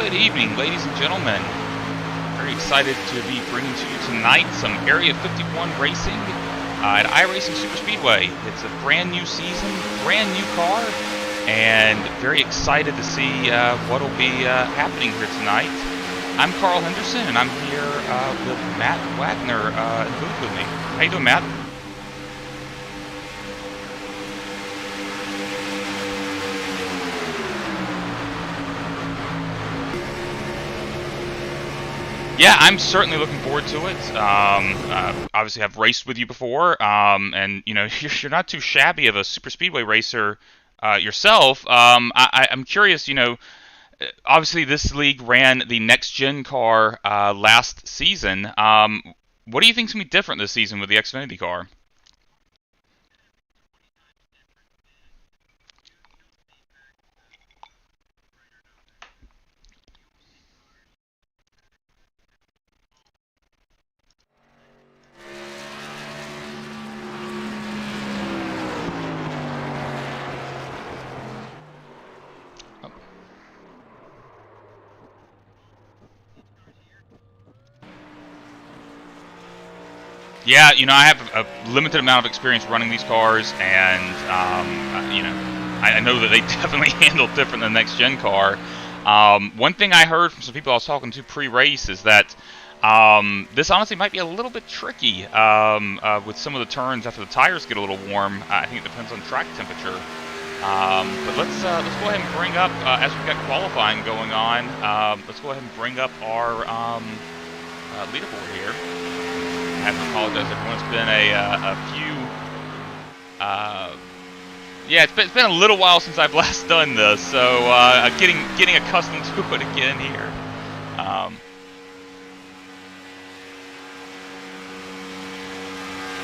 Good evening, ladies and gentlemen. Very excited to be bringing to you tonight some Area 51 racing at iRacing Superspeedway. It's a brand new season, brand new car, and very excited to see what will be happening here tonight. I'm Carl Henderson, and I'm here with Matt Wagner in the booth with me. How you doing, Matt? Yeah, I'm certainly looking forward to it. Obviously, I've raced with you before, and you know you're not too shabby of a super speedway racer yourself. I'm curious. Obviously, this league ran the next gen car last season. What do you think's gonna be different this season with the Xfinity car? Yeah, I have a limited amount of experience running these cars, and I know that they definitely handle different than the next gen car. One thing I heard from some people I was talking to pre-race is that this honestly might be a little bit tricky with some of the turns after the tires get a little warm. I think it depends on track temperature. But let's go ahead and bring up as we've got qualifying going on. Let's go ahead and bring up our leaderboard here. I have to apologize, everyone. It's been a few. Yeah, it's been a little while since I've last done this, so getting accustomed to it again here.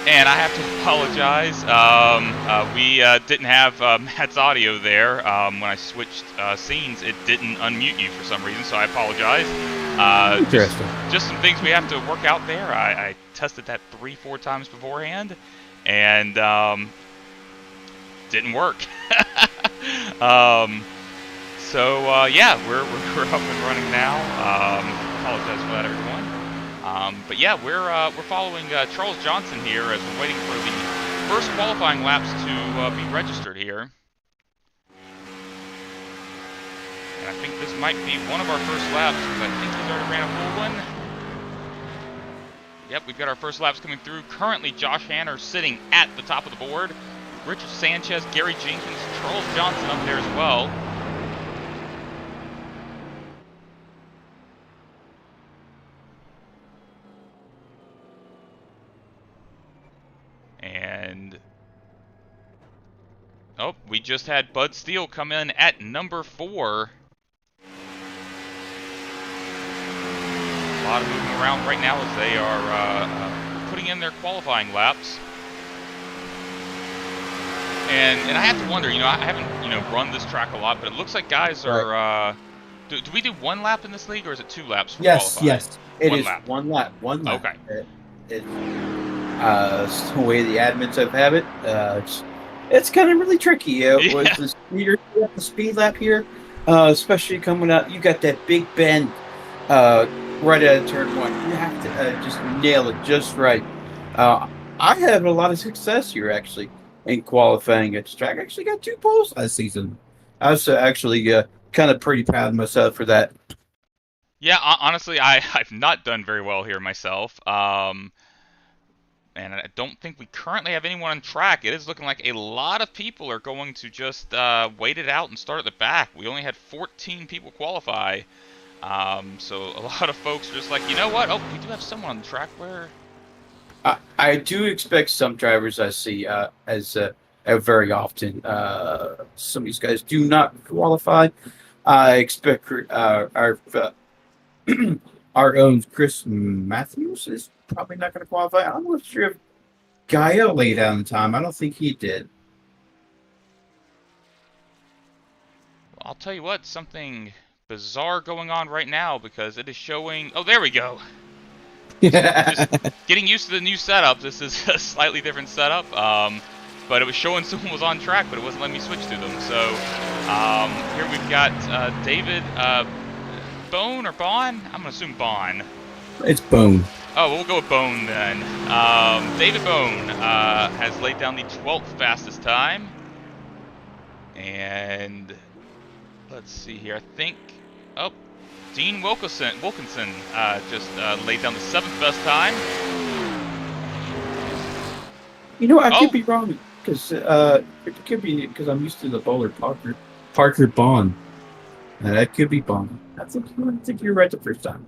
And I have to apologize. We didn't have Matt's audio there when I switched scenes. It didn't unmute you for some reason, so I apologize. Interesting. Just some things we have to work out there. I tested that 3-4 times beforehand, and didn't work. Yeah, we're up and running now. Apologize for that, everyone. But yeah, we're following Charles Johnson here as we're waiting for the first qualifying laps to be registered here. And I think this might be one of our first laps because I think he's already ran a full one. Yep, we've got our first laps coming through. Currently, Josh Hanner sitting at the top of the board. Richard Sanchez, Gary Jenkins, Charles Johnson up there as well. And oh, we just had Bud Steele come in at number 4. A lot of moving around right now as they are putting in their qualifying laps. And I have to wonder, I haven't run this track a lot, but it looks like guys are. Do we do 1 lap in this league, or is it 2 laps for qualifying? Yes, it is lap. 1 lap. 1 lap. Okay. It's the way the admins have it. It's kind of really tricky. Yeah. With the speed lap here, especially coming out, you got that big bend right out of turn 1. You have to just nail it just right. I had a lot of success here actually in qualifying at this track. I actually got 2 poles last season. I was actually kind of pretty proud of myself for that. Yeah, honestly, I've not done very well here myself. And I don't think we currently have anyone on track. It is looking like a lot of people are going to just wait it out and start at the back. We only had 14 people qualify. So a lot of folks are just like, you know what? Oh, we do have someone on the track. Where? I do expect some drivers I see as very often. Some of these guys do not qualify. I expect our own Chris Matthews is probably not going to qualify. I'm not sure if Gaia laid down the time. I don't think he did. Well, I'll tell you what, something bizarre going on right now because it is showing. Oh, there we go. Just getting used to the new setup. This is a slightly different setup. But it was showing someone was on track, but it wasn't letting me switch to them. So here we've got David Bone or Bond? I'm gonna assume Bond. It's Bone. Oh, we'll go with Bone then. David Bone has laid down the 12th fastest time. And let's see here. I think. Oh, Dean Wilkinson just laid down the 7th best time. You know, I Oh. could be wrong because it could be because I'm used to the bowler Parker Bond. That could be Bond. I think you're right the first time.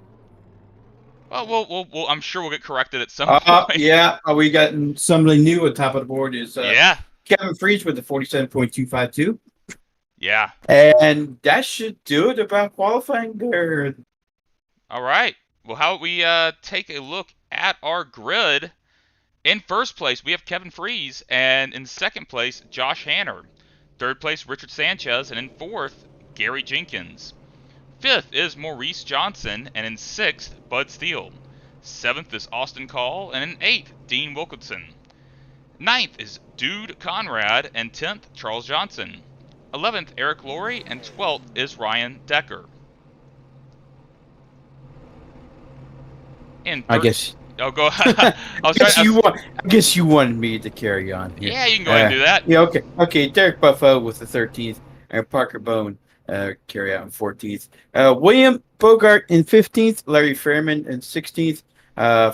Well, I'm sure we'll get corrected at some point. Yeah, we got somebody new on top of the board is Yeah. Kevin Freeze with the 47.252. Yeah. And that should do it about qualifying there. All right. Well, how about we take a look at our grid? In first place, we have Kevin Freeze, and in second place, Josh Hanner. Third place, Richard Sanchez, and in fourth, Gary Jenkins. Fifth is Maurice Johnson, and in sixth, Bud Steele. Seventh is Austin Call, and in eighth, Dean Wilkinson. Ninth is Dude Conrad, and 10th, Charles Johnson. 11th, Eric Laurie, and 12th is Ryan Decker. I guess. Oh, go ahead. I guess you wanted me to carry on here. Yeah, you can go ahead and do that. Yeah, okay. Okay, Derek Buffo with the 13th, and Parker Bone carry out in 14th. William Bogart in 15th, Larry Fairman in 16th,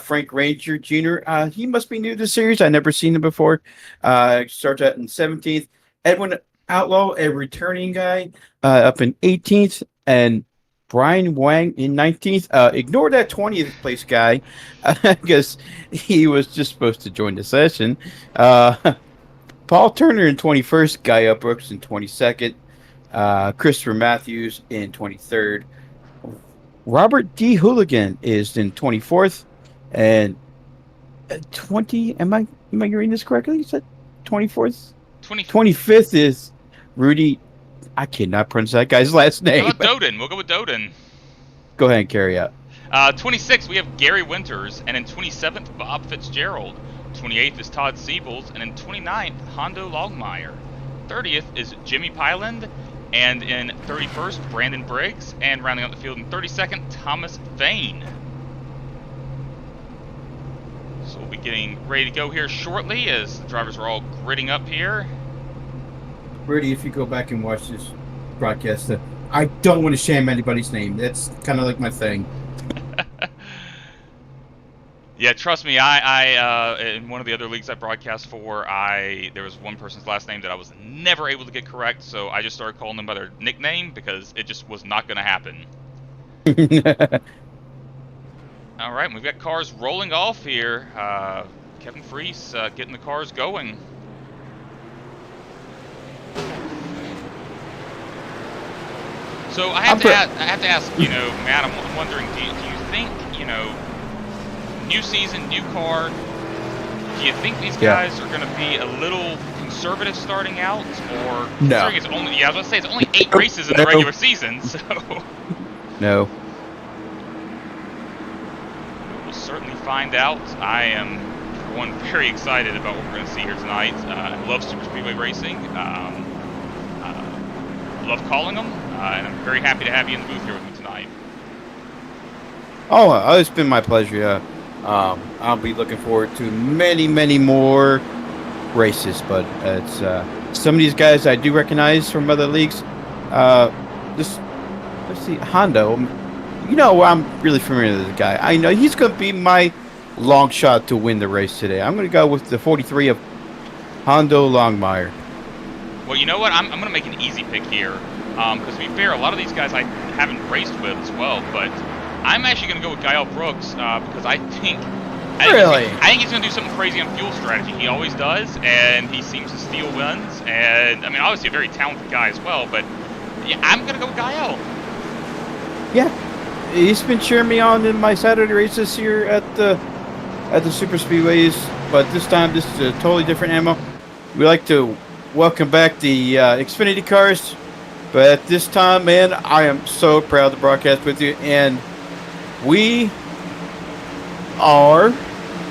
Frank Ranger Jr. He must be new to the series. I've never seen him before. Starts out in 17th. Edwin Outlaw, a returning guy, up in 18th, and Brian Wang in 19th. Ignore that 20th place guy because he was just supposed to join the session. Paul Turner in 21st. Guy Brooks in 22nd. Christopher Matthews in 23rd. Robert D. Hooligan is in 24th. And 20. Am I reading this correctly? You said 24th? 25th is Rudy. I cannot pronounce that guy's last name. How about Doden? We'll go with Doden. Go ahead and carry out. 26th, we have Gary Winters, and in 27th, Bob Fitzgerald. 28th is Todd Siebels, and in 29th, Hondo Longmire. 30th is Jimmy Pyland, and in 31st, Brandon Briggs, and rounding out the field in 32nd, Thomas Vane. So we'll be getting ready to go here shortly as the drivers are all gridding up here. Rudy, if you go back and watch this broadcast, I don't want to shame anybody's name. That's kind of like my thing. Yeah, trust me. I in one of the other leagues I broadcast for, there was one person's last name that I was never able to get correct, so I just started calling them by their nickname because it just was not going to happen. All right, we've got cars rolling off here. Kevin Freese getting the cars going. So I have to ask, Matt, I'm wondering, do you think, new season, new car, do you think these guys are going to be a little conservative starting out? Or no. It's only, I was going to say, it's only 8 races in the regular season, so. No. We'll certainly find out. I am, for one, very excited about what we're going to see here tonight. I love Superspeedway racing. Love calling them, and I'm very happy to have you in the booth here with me tonight. Oh, it's been my pleasure. I'll be looking forward to many, many more races, but it's some of these guys I do recognize from other leagues. Let's see, Hondo. I'm really familiar with the guy. I know he's going to be my long shot to win the race today. I'm going to go with the 43 of Hondo Longmire. Well, you know what? I'm going to make an easy pick here. Because to be fair, a lot of these guys I haven't raced with as well. But I'm actually going to go with Guy Brooks because I think he's going to do something crazy on fuel strategy. He always does, and he seems to steal wins. And, I mean, obviously a very talented guy as well. But, yeah, I'm going to go with Guy. Yeah. He's been cheering me on in my Saturday races here at the Super Speedways. But this time, this is a totally different ammo. We like to welcome back the Xfinity cars, but at this time, man, I am so proud to broadcast with you, and we are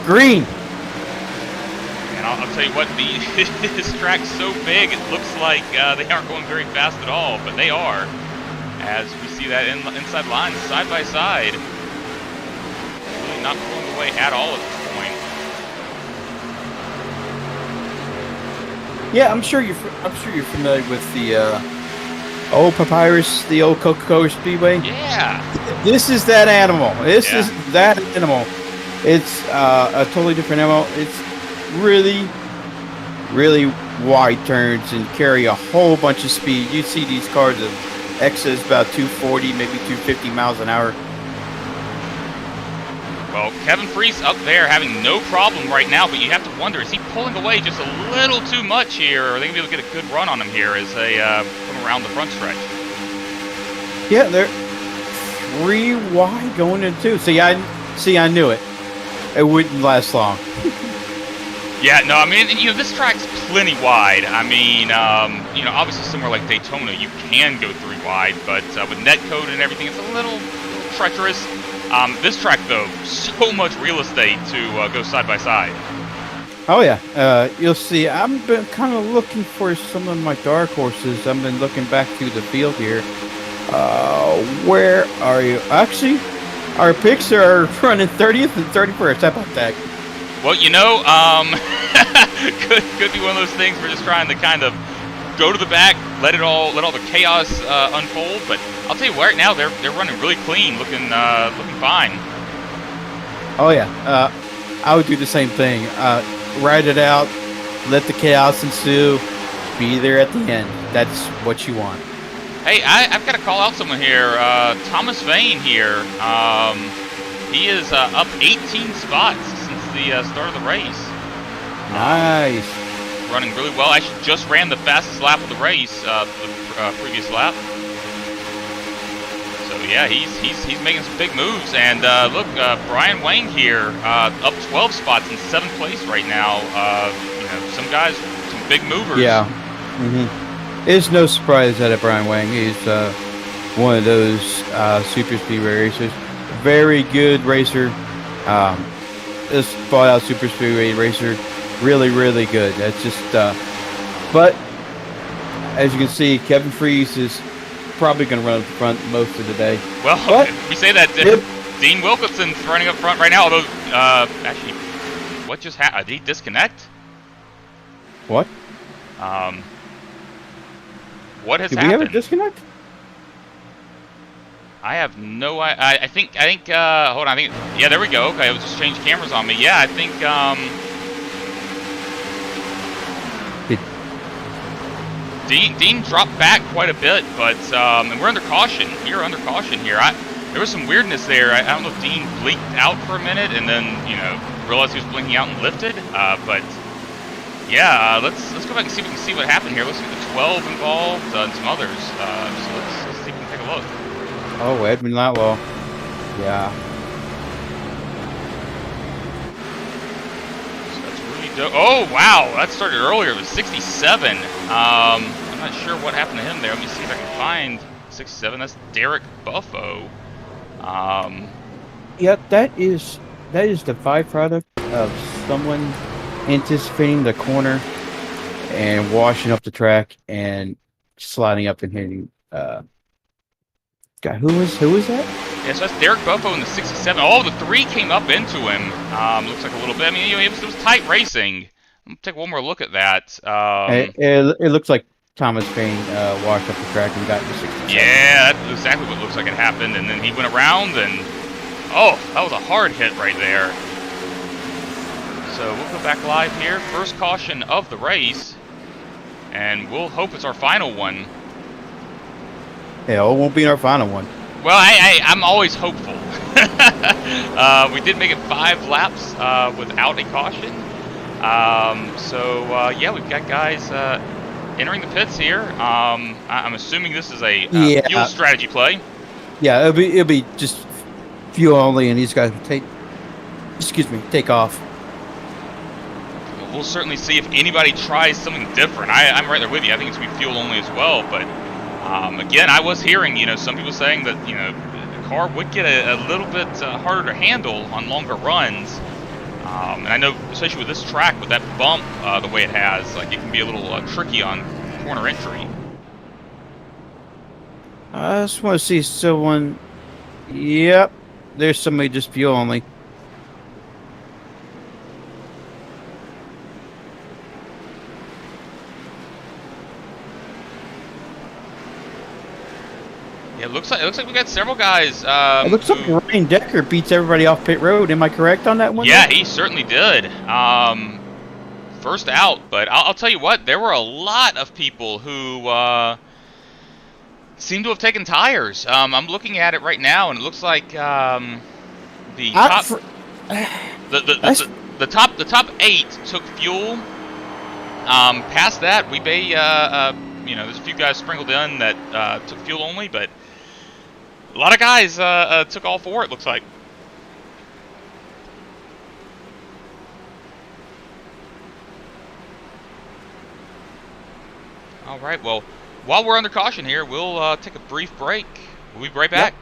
green. And I'll tell you what, this track's so big, it looks like they aren't going very fast at all, but they are. as we see that inside line side by side. Really not pulling away at all at this point. Yeah, I'm sure you're familiar with the old Papyrus, the old Coca-Cola Speedway. Yeah. This is that animal. This Yeah. is that animal. It's a totally different animal. It's really, really wide turns and carry a whole bunch of speed. You see these cars of excess about 240, maybe 250 miles an hour. Well, Kevin Freese up there having no problem right now, but you have to wonder, is he pulling away just a little too much here, or are they going to be able to get a good run on him here as they come around the front stretch? Yeah, they're 3 wide going into 2. See, I knew it. It wouldn't last long. Yeah, no, I mean, this track's plenty wide. I mean, obviously somewhere like Daytona, you can go 3 wide, but with netcode and everything, it's a little treacherous. This track, though, so much real estate to go side by side. Oh, yeah. You'll see, I've been kind of looking for some of my dark horses. I've been looking back through the field here. Where are you? Actually, our picks are running 30th and 31st. How about that? Well, could be one of those things we're just trying to kind of go to the back, let all the chaos unfold. But I'll tell you what, right now they're running really clean, looking fine. Oh yeah, I would do the same thing. Ride it out, let the chaos ensue, be there at the end. That's what you want. Hey, I've got to call out someone here. Thomas Vane here. He is up 18 spots since the start of the race. Nice. Running really well. Actually, just ran the fastest lap of the race, the previous lap. So yeah, he's making some big moves. And look, Brian Wang here, up 12 spots in 7th place right now. Some guys, some big movers. Yeah. It's no surprise that Brian Wang is one of those super speedway racers. Very good racer. This bought out super speedway racer. Really, really good. That's just, but as you can see, Kevin Freese is probably going to run up front most of the day. Well, we say that Dean Wilkinson's running up front right now. Although, actually, what just happened? Did he disconnect? What? What has Did happened? we have a disconnect? I have no. I think. Hold on. I think. Yeah, there we go. Okay, it was just changed cameras on me. Yeah, I think. Dean dropped back quite a bit, but and we're under caution. We are under caution here. There was some weirdness there. I don't know if Dean blinked out for a minute and then realized he was blinking out and lifted. But yeah, let's go back and see if we can see what happened here. Looks like the 12 involved and some others. So let's see if we can take a look. Oh, Edmund Latlaw. Yeah. So that's really dope. Oh wow, that started earlier. It was 67. I'm not sure what happened to him there. Let me see if I can find 67. That's Derek Buffo. Yeah, that is the byproduct of someone anticipating the corner and washing up the track and sliding up and hitting. God, who was that? Yeah, so that's Derek Buffo in the 67. Oh, the 3 came up into him. Looks like a little bit. I mean, it was tight racing. Let me take one more look at that. It looks like Thomas Payne washed up the track and got to 67. Yeah, that's exactly what looks like it happened. And then he went around and, oh, that was a hard hit right there. So we'll go back live here. First caution of the race. And we'll hope it's our final one. Yeah, it won't be our final one. Well, I'm always hopeful. We did make it 5 laps without a caution. Yeah, we've got guys entering the pits here. I'm assuming this is a fuel strategy play. Yeah, it'll be just fuel only, and these guys will take off. We'll certainly see if anybody tries something different. I'm right there with you. I think it's going to be fuel only as well. But again, I was hearing, some people saying that, the car would get a little bit harder to handle on longer runs. And I know, especially with this track, with that bump the way it has, like it can be a little tricky on corner entry. I just want to see someone. Yep, there's somebody just fuel only. Yeah, it looks like we got several guys. It looks like Ryan Decker beats everybody off pit road. Am I correct on that one? Yeah, he certainly did. First out, but I'll tell you what, there were a lot of people who seem to have taken tires. I'm looking at it right now, and it looks like the top the top 8 took fuel. Past that, we may there's a few guys sprinkled in that took fuel only, but a lot of guys took all 4. It looks like. All right. Well, while we're under caution here, we'll take a brief break. We'll be right back. Yep.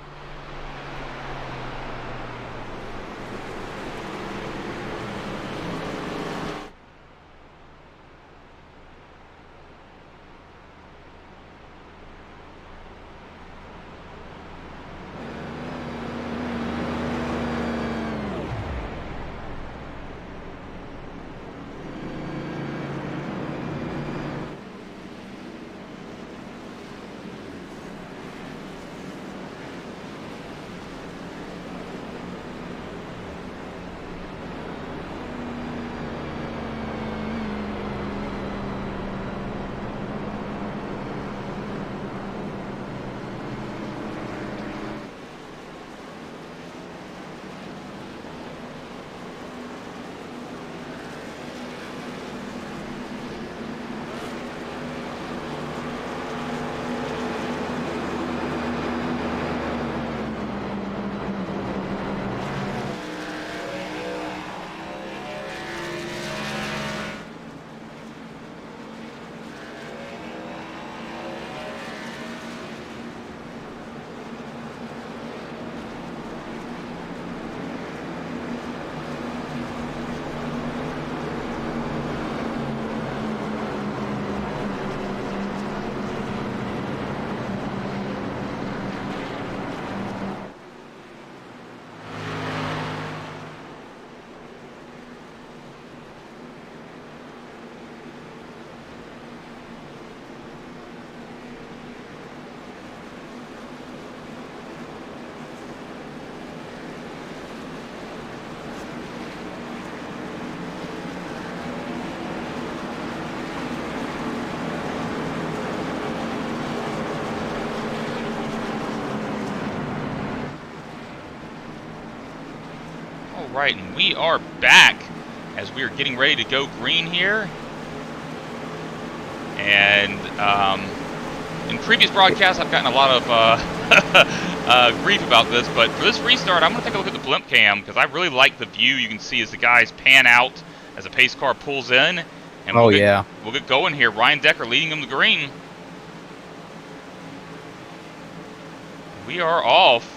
Right, and we are back as we are getting ready to go green here. And in previous broadcasts, I've gotten a lot of grief about this, but for this restart, I'm going to take a look at the blimp cam because I really like the view you can see as the guys pan out as a pace car pulls in. And we'll get going here. Ryan Decker leading them to green. We are off.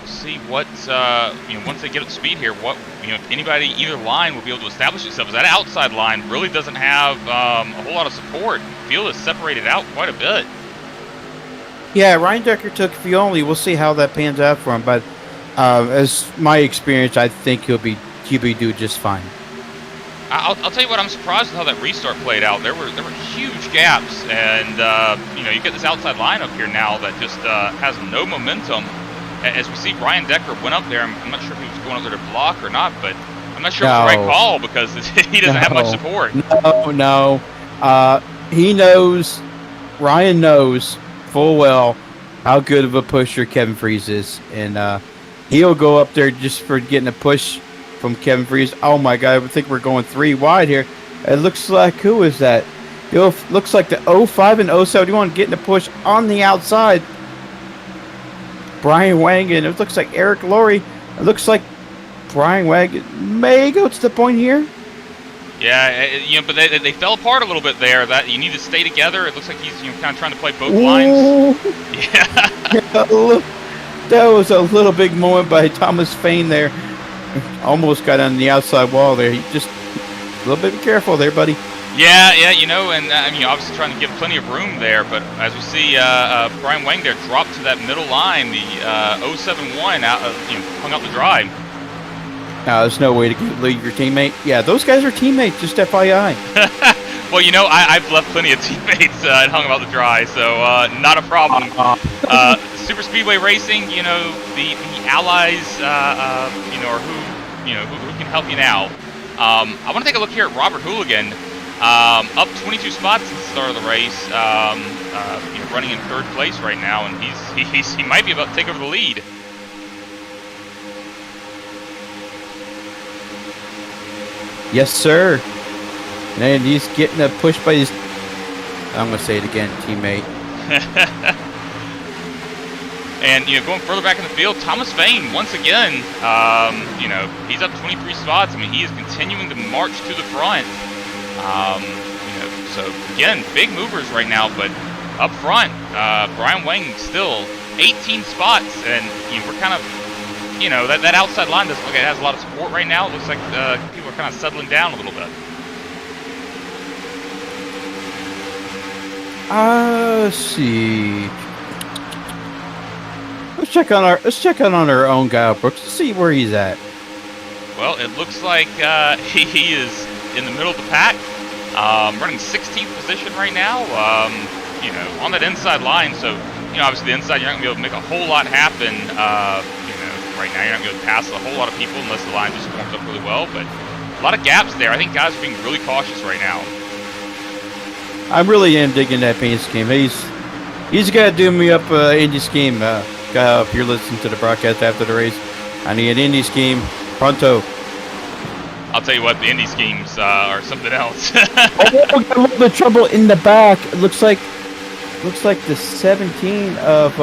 See what once they get up to speed here, if anybody either line will be able to establish itself. As that outside line really doesn't have a whole lot of support. The field is separated out quite a bit. Yeah, Ryan Decker took fuel only. We'll see how that pans out for him. But as my experience, I think he'll be do just fine. I'll tell you what, I'm surprised at how that restart played out. There were huge gaps, and you get this outside line up here now that just has no momentum. As we see, Ryan Decker went up there. I'm not sure if he was going up there to block or not, but I'm not sure if it's the right call because he doesn't have much support. No. He knows, Ryan knows full well how good of a pusher Kevin Freeze is. And he'll go up there just for getting a push from Kevin Freeze. Oh, my God. I think we're going 3 wide here. It looks like, who is that? It looks like the 05 and 071 getting a push on the outside. Brian Wagon. It looks like Eric Laurie. It looks like Brian Wagon may go to the point here. Yeah, but they fell apart a little bit there. That you need to stay together. It looks like he's kind of trying to play both lines. Yeah. That was a little big moment by Thomas Fain there. Almost got on the outside wall there. He just a little bit careful there, buddy. Yeah, you know, and I mean, obviously trying to give plenty of room there, but as we see, Brian Wang there dropped to that middle line, the 071 out, hung up the drive. There's no way to leave your teammate. Yeah, those guys are teammates, just FYI. Well, you know, I've left plenty of teammates and hung them out to dry, so not a problem. Super Speedway Racing, you know, the allies, or who can help you now. I want to take a look here at Robert Hooligan, up 22 spots at the start of the race, running in third place right now, and he might be about to take over the lead. Yes, sir. And he's getting pushed by his, I'm going to say it again, teammate. And, going further back in the field, Thomas Fain, once again, he's up 23 spots. I mean, he is continuing to march to the front. So, again, big movers right now, but up front, Brian Wang still 18 spots, and we're kind of, that outside line doesn't look like it has a lot of support right now. It looks like people are kind of settling down a little bit. Let's see. Let's check on our own guy, Brooks, to see where he's at. Well, it looks like he is in the middle of the pack, running 16th position right now. On that inside line. So, obviously the inside you're not gonna be able to make a whole lot happen. Right now you're not gonna be able to pass a whole lot of people unless the line just forms up really well. But a lot of gaps there. I think guys are being really cautious right now. I really am digging that paint scheme. He's got to do me up Indy scheme. If you're listening to the broadcast after the race, I need an Indy scheme pronto. I'll tell you what, the Indy schemes are something else. Oh, got a little bit of trouble in the back. It looks like the 17 of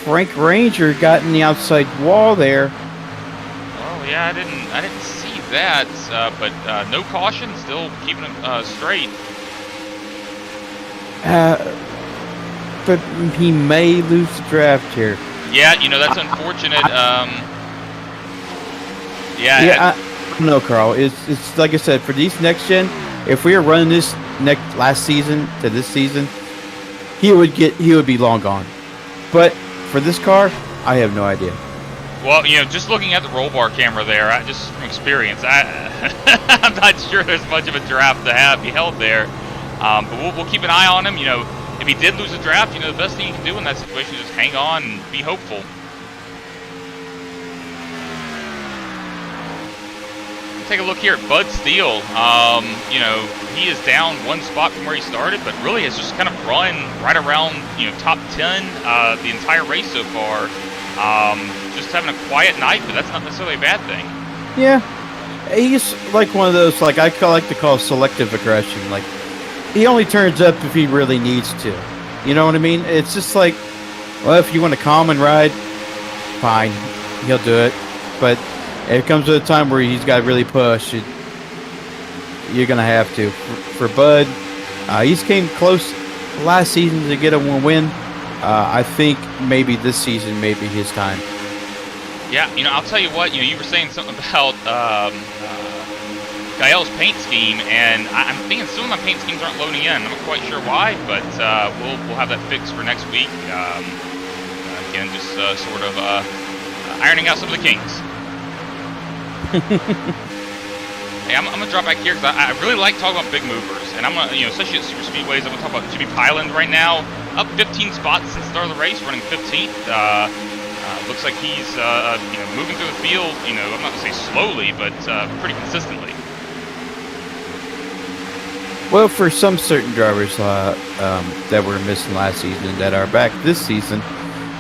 Frank Ranger got in the outside wall there. Oh yeah, I didn't see that, but no caution, still keeping him straight. But he may lose the draft here. Yeah, that's unfortunate. No, Carl. It's like I said, for these next gen, if we were running this last season to this season, he would be long gone. But for this car, I have no idea. Well, just looking at the roll bar camera there, just from experience, I'm not sure there's much of a draft to have be held there. But we'll keep an eye on him. If he did lose a draft, the best thing you can do in that situation is just hang on and be hopeful. Take a look here at Bud Steele. He is down one spot from where he started, but really has just kind of run right around, top 10 the entire race so far. Just having a quiet night, but that's not necessarily a bad thing. Yeah, he's like one of those, like I like to call selective aggression. Like, he only turns up if he really needs to. You know what I mean? It's just like, well, if you want to calm and ride, fine, he'll do it. But if it comes to a time where he's got to really push, you're going to have to. For Bud, he's came close last season to get a win. I think maybe this season may be his time. Yeah, I'll tell you what, you were saying something about Gael's paint scheme, and I'm thinking some of my paint schemes aren't loading in. I'm not quite sure why, but we'll have that fixed for next week. Again, just sort of ironing out some of the kinks. Hey, I'm gonna drop back here because I really like talking about big movers, and I'm gonna, especially at super speedways, I'm gonna talk about Jimmy Pyland right now, up 15 spots since the start of the race, running 15th. Looks like he's moving through the field. I'm not gonna say slowly, but pretty consistently. Well, for some certain drivers that were missing last season that are back this season,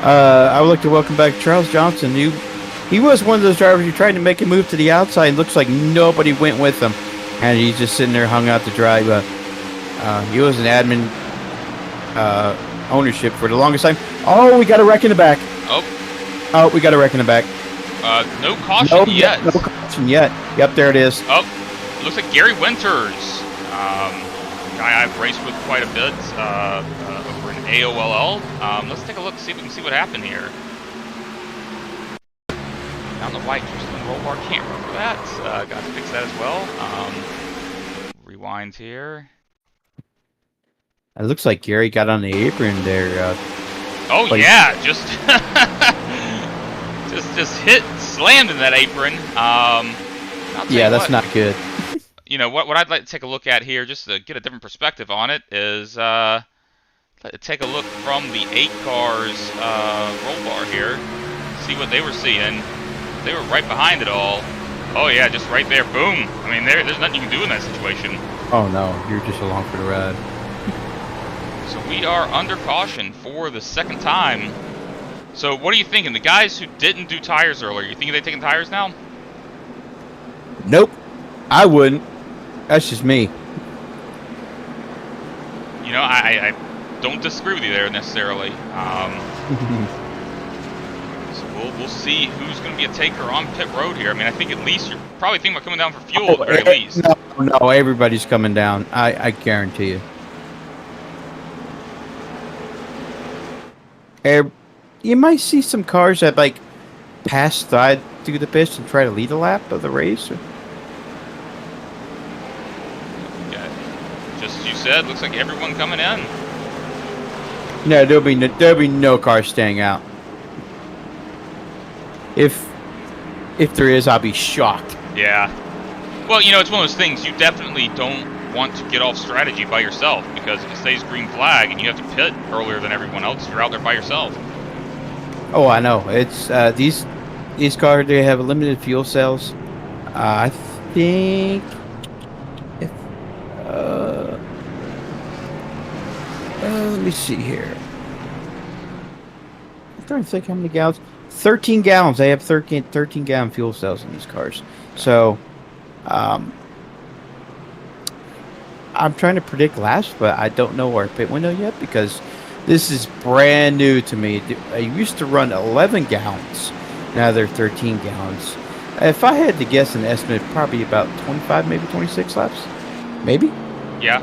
I would like to welcome back Charles Johnson. He was one of those drivers who tried to make a move to the outside. Looks like nobody went with him, and he's just sitting there hung out to dry. But he was an admin ownership for the longest time. Oh, we got a wreck in the back. Oh, we got a wreck in the back. No caution yet. No caution yet. Yep, there it is. Oh, looks like Gary Winters, guy I've raced with quite a bit over in AOLL. Let's take a look, see if we can see what happened here. Down the white, just on the roll bar camera for that. Got to fix that as well. rewind here. It looks like Gary got on the apron there. Oh yeah, just just hit, slammed in that apron. Yeah, that's not good. You know what I'd like to take a look at here, just to get a different perspective on it, is take a look from the 8 cars roll bar here, see what they were seeing. They were right behind it all. Oh yeah, just right there, boom. I mean, there's nothing you can do in that situation. Oh no, you're just along for the ride. So we are under caution for the second time. So what are you thinking? The guys who didn't do tires earlier, you thinking they're taking tires now? Nope, I wouldn't. That's just me. You know, I don't disagree with you there necessarily. So we'll see who's going to be a taker on pit road here. I mean, I think at least you're probably thinking about coming down for fuel at the very least. No, everybody's coming down. I guarantee you. You might see some cars that like pass side through the pits and try to lead a lap of the race. Yeah, just as you said, looks like everyone coming in. No, there'll be no car staying out. If there is, I'll be shocked. Yeah. Well, you know, it's one of those things. You definitely don't want to get off strategy by yourself, because if it stays green flag and you have to pit earlier than everyone else, you're out there by yourself. Oh, I know. It's these cars, they have limited fuel cells. I think if let me see here. I'm trying to think how many gallons. 13 gallons. They have 13 gallon fuel cells in these cars. So, I'm trying to predict laps, but I don't know our pit window yet because this is brand new to me. I used to run 11 gallons. Now they're 13 gallons. If I had to guess an estimate, probably about 25, maybe 26 laps. Maybe? Yeah,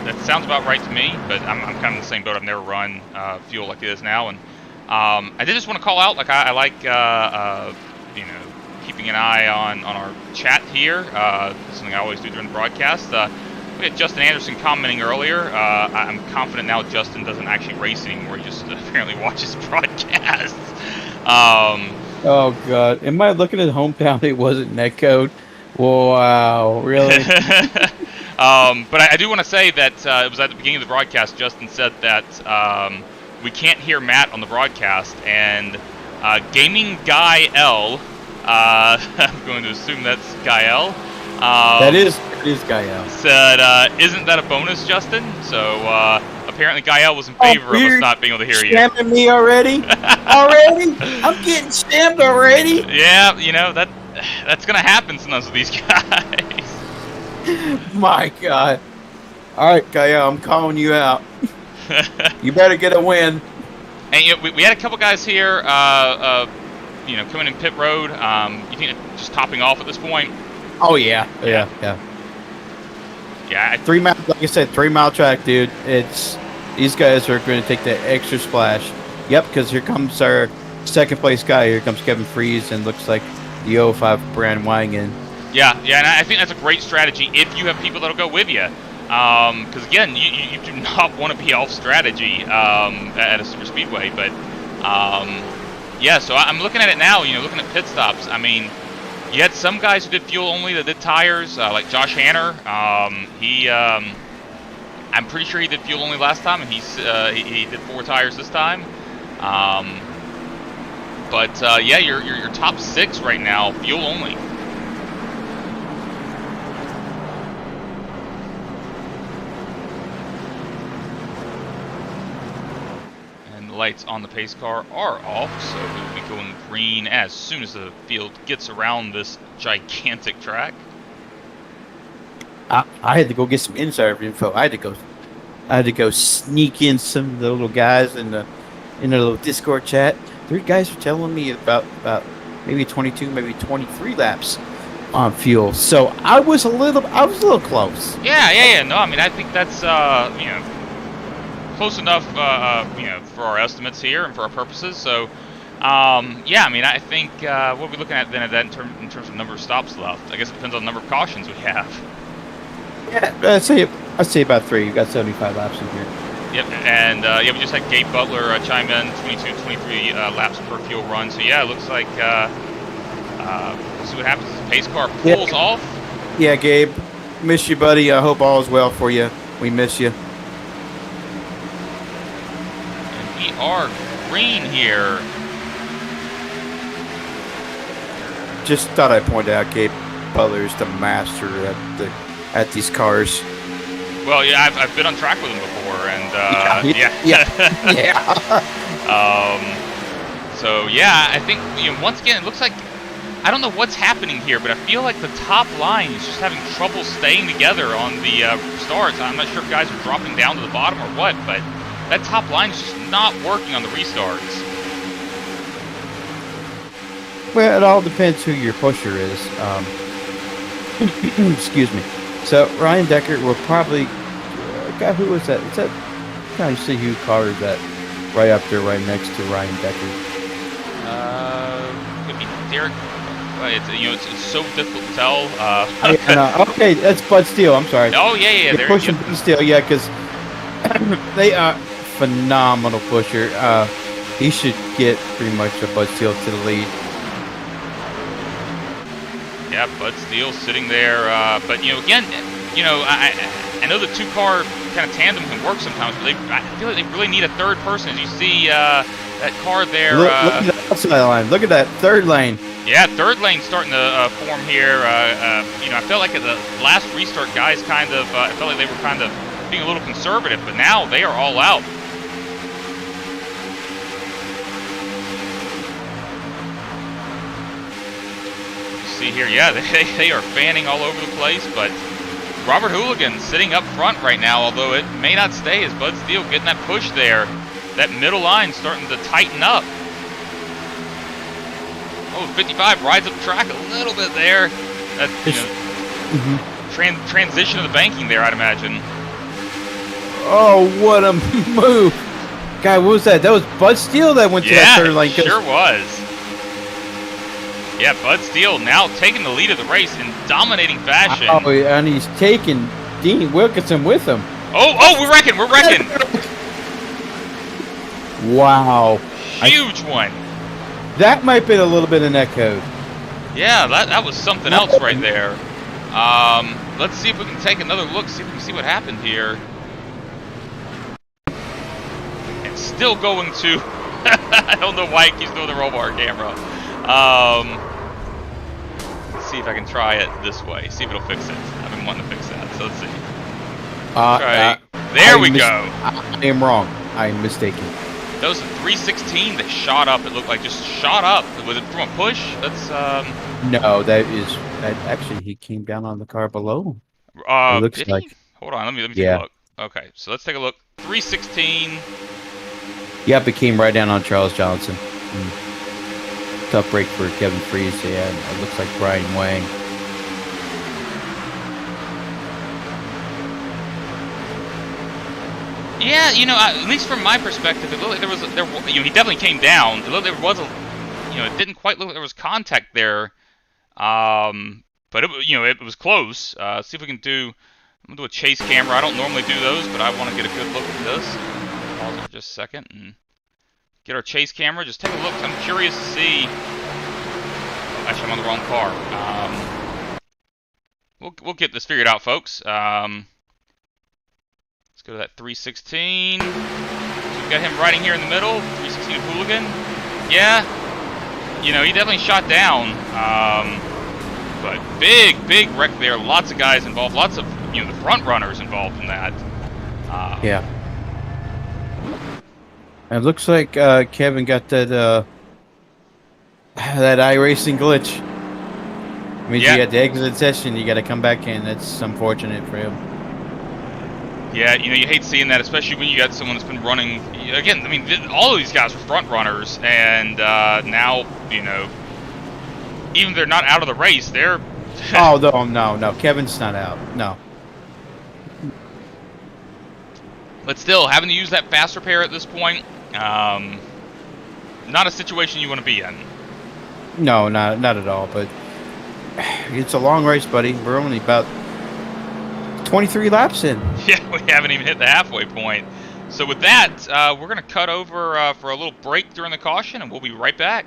that sounds about right to me, but I'm kind of in the same boat. I've never run fuel like it is now. And I did just want to call out, like, I like, you know, keeping an eye on our chat here. Something I always do during the broadcast. We had Justin Anderson commenting earlier. I'm confident now Justin doesn't actually race anymore. He just apparently watches broadcasts. Oh, God. Am I looking at hometown? It wasn't netcode. Wow, really? But I do want to say that it was at the beginning of the broadcast, Justin said that we can't hear Matt on the broadcast, and Gaming Guy L, I'm going to assume that's Guy L. That is Guy L. Said, isn't that a bonus, Justin? So apparently Guy L was in favor of us not being able to hear you. Spamming me already? Already? I'm getting spammed already? Yeah, you know, that's going to happen sometimes with these guys. My God. All right, Gaia, I'm calling you out. You better get a win. And you know, we had a couple guys here, you know, coming in pit road. You think they're just topping off at this point? Oh yeah. 3 mile, like I said, 3 mile track, dude. These guys are going to take that extra splash. Yep, because here comes our second place guy. Here comes Kevin Freeze, and looks like the 05 Brand Wangen. Yeah, and I think that's a great strategy if you have people that'll go with you. Because again, you do not want to be off strategy at a super speedway. But yeah, so I'm looking at it now. You know, looking at pit stops. I mean, you had some guys who did fuel only that did tires, like Josh Hanner. I'm pretty sure he did fuel only last time, and he did 4 tires this time. But yeah, your top 6 right now, fuel only. Lights on the pace car are off, so we'll be going green as soon as the field gets around this gigantic track. I had to go get some insider info. I had to go sneak in some of the little guys in the little Discord chat. 3 guys are telling me about maybe 22, maybe 23 laps on fuel. So I was a little close. Yeah. No, I mean, I think that's you know, close enough, you know, for our estimates here and for our purposes. So, yeah, I mean, I think what are we looking at then in terms of number of stops left? I guess it depends on the number of cautions we have. Yeah, I'd say about 3. You've got 75 laps in here. Yep, and yeah, we just had Gabe Butler chime in, 22, 23 laps per fuel run. So yeah, it looks like we'll see what happens as the pace car pulls off. Yeah, Gabe, miss you, buddy. I hope all is well for you. We miss you. And we are green here. Just thought I'd point out, Gabe Butler's the master at these cars. Well, yeah, I've been on track with him before, and yeah. So yeah, I think once again it looks like I don't know what's happening here, but I feel like the top line is just having trouble staying together on the starts. I'm not sure if guys are dropping down to the bottom or what, but that top line is just not working on the restarts. Well, it all depends who your pusher is. Excuse me. So Ryan Decker will probably. God, who was that? Is that? I'm trying to see who car is that? Right up there, right next to Ryan Decker. Could be Derek. It's so difficult to tell. Okay, that's Bud Steele. I'm sorry. Oh yeah. They're pushing Bud Steele, yeah, because they are phenomenal pusher. He should get pretty much a Bud Steele to the lead. Yeah, Bud Steele sitting there, but again, I know the 2-car kind of tandem can work sometimes, but I feel like they really need a third person. As you see that car there. Look at the outside line. Look at that third lane. Yeah, third lane starting to form here. I felt like at the last restart, guys I felt like they were kind of being a little conservative, but now they are all out. See here, yeah, they are fanning all over the place, but Robert Hooligan sitting up front right now, although it may not stay as Bud Steele getting that push there. That middle line starting to tighten up. Oh, 55 rides up the track a little bit there. That, transition of the banking there, I'd imagine. Oh, what a move. God, what was that? That was Bud Steele that went to that third lane. Sure was. Yeah, Bud Steele now taking the lead of the race in dominating fashion. Oh, and he's taking Dean Wilkinson with him. Oh, we're wrecking. Wow. Huge one. That might be a little bit of net code. Yeah, that was something else right there. Let's see if we can take another look, see if we can see what happened here. And still going to... I don't know why it keeps doing the roll bar camera. Let's see if I can try it this way. See if it'll fix it. I've been wanting to fix that, so let's see. There we go. I am wrong. I'm mistaken. That was a 316 that shot up. It looked like just shot up. Was it from a push? That's No, that actually he came down on the car below. It looks like. Hold on, let me take a look. Okay, so let's take a look. 316. Yep, it came right down on Charles Johnson. Tough break for Kevin Freese. Yeah, it looks like Brian Wang. Yeah, at least from my perspective, it looked like he definitely came down. It looked like there was it didn't quite look like there was contact there. But it was close. See if we can I'm gonna do a chase camera. I don't normally do those, but I want to get a good look at this. Pause it for just a second and get our chase camera. Just take a look. I'm curious to see. Oh, actually, I'm on the wrong car. We'll get this figured out, folks. Let's go to that 316. So we've got him riding here in the middle. 316 Hooligan. Yeah. He definitely shot down. But big wreck there. Lots of guys involved. Lots of, the front runners involved in that. Yeah. It looks like Kevin got that iRacing glitch. I mean, you got the exit session, you got to come back in. That's unfortunate for him. Yeah, you hate seeing that, especially when you got someone that's been running. Again, I mean, all of these guys were front runners, and now, even if they're not out of the race, they're... Oh, no. Kevin's not out. No. But still, having to use that fast repair at this point, not a situation you want to be in. No, not at all, but it's a long race, buddy. We're only about 23 laps in. Yeah, we haven't even hit the halfway point. So with that, we're going to cut over for a little break during the caution, and we'll be right back.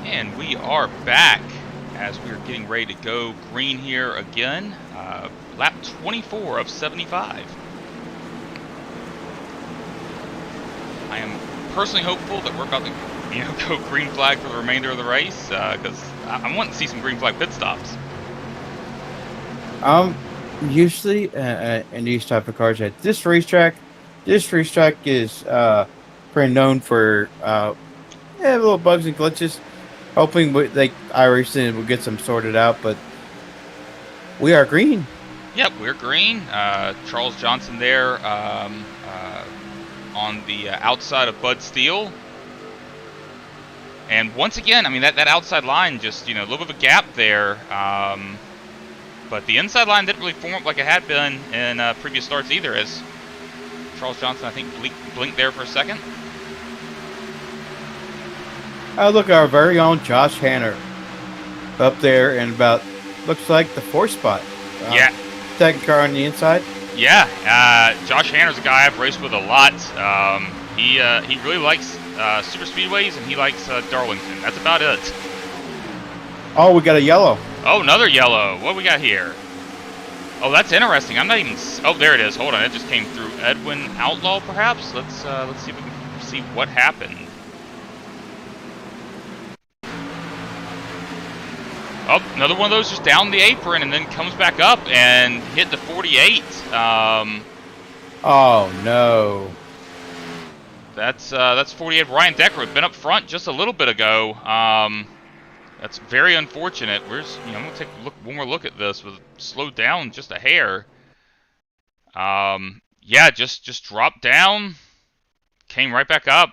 And we are back as we are getting ready to go green here again. Lap 24 of 75. I am personally hopeful that we're about to, go green flag for the remainder of the race because I want to see some green flag pit stops. Usually in these type of cars at this racetrack is pretty known for little bugs and glitches. Hoping like iRacing will get some sorted out, but we are green. Yep, we're green. Charles Johnson there on the outside of Bud Steele. And once again, I mean, that outside line just, a little bit of a gap there. But the inside line didn't really form up like it had been in previous starts either, as Charles Johnson, I think, blinked there for a second. Look, our very own Josh Hanner up there in about, looks like the 4th spot. Yeah. Second car on the inside. Yeah, Josh Hanner's a guy I've raced with a lot. He really likes Superspeedways, and he likes Darlington. That's about it. Oh, we got a yellow. Oh, another yellow. What we got here? Oh, that's interesting. I'm not even... Oh, there it is. Hold on. It just came through. Edwin Outlaw, perhaps? Let's see if we can see what happened. Oh, another one of those just down the apron and then comes back up and hit the 48. Oh, no. That's 48. Ryan Decker had been up front just a little bit ago. That's very unfortunate. We're just, I'm gonna take one more look at this. With slowed down just a hair. Yeah, just dropped down, came right back up,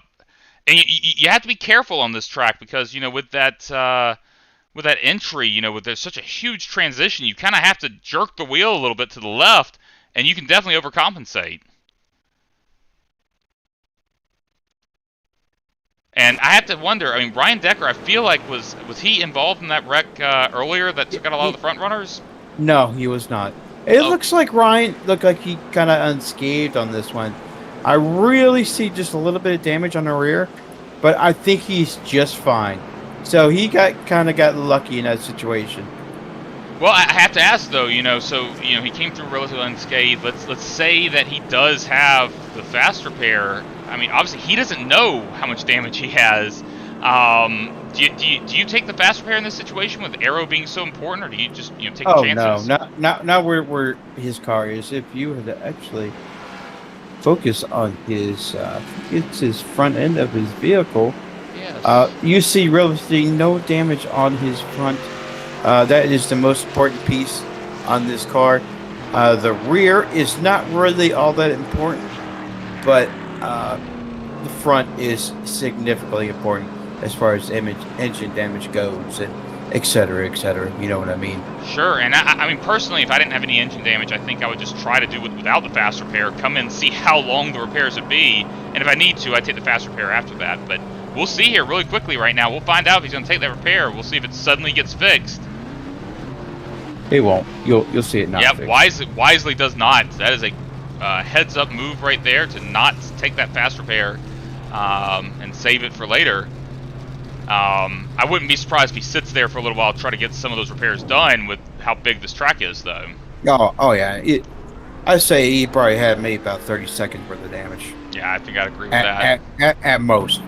and you have to be careful on this track because with that entry, with there's such a huge transition, you kind of have to jerk the wheel a little bit to the left, and you can definitely overcompensate. And I have to wonder. I mean, Ryan Decker, I feel like was he involved in that wreck earlier that took out a lot of the front runners? No, he was not. It Oh, looks like Ryan looked like he kind of unscathed on this one. I really see just a little bit of damage on the rear, but I think he's just fine. So he got lucky in that situation. well, I have to ask though. So he came through relatively unscathed. Let's say that he does have the fast repair. I mean, obviously he doesn't know how much damage he has. Do you take the fast repair in this situation with aero being so important, or do you just take the Oh no, chances? not where his car is. If you had to actually focus on his, it's his front end of his vehicle. Yes. You see relatively no damage on his front. That is the most important piece on this car. The rear is not really all that important, but the front is significantly important as far as engine damage goes, and et cetera, et cetera. You know what I mean? Sure, and I mean personally, if I didn't have any engine damage, I think I would just try to do it without the fast repair. Come in, see how long the repairs would be, and if I need to, I take the fast repair after that. But we'll see here really quickly right now. We'll find out if he's going to take that repair. We'll see if it suddenly gets fixed. It won't. You'll see it not. Yep, fixed. wisely does not. That is a heads up move right there to not take that fast repair and save it for later. I wouldn't be surprised if he sits there for a little while to try to get some of those repairs done with how big this track is, though. Oh yeah. I say he probably had maybe about 30 seconds worth of damage. Yeah, I think I'd agree with that. At most.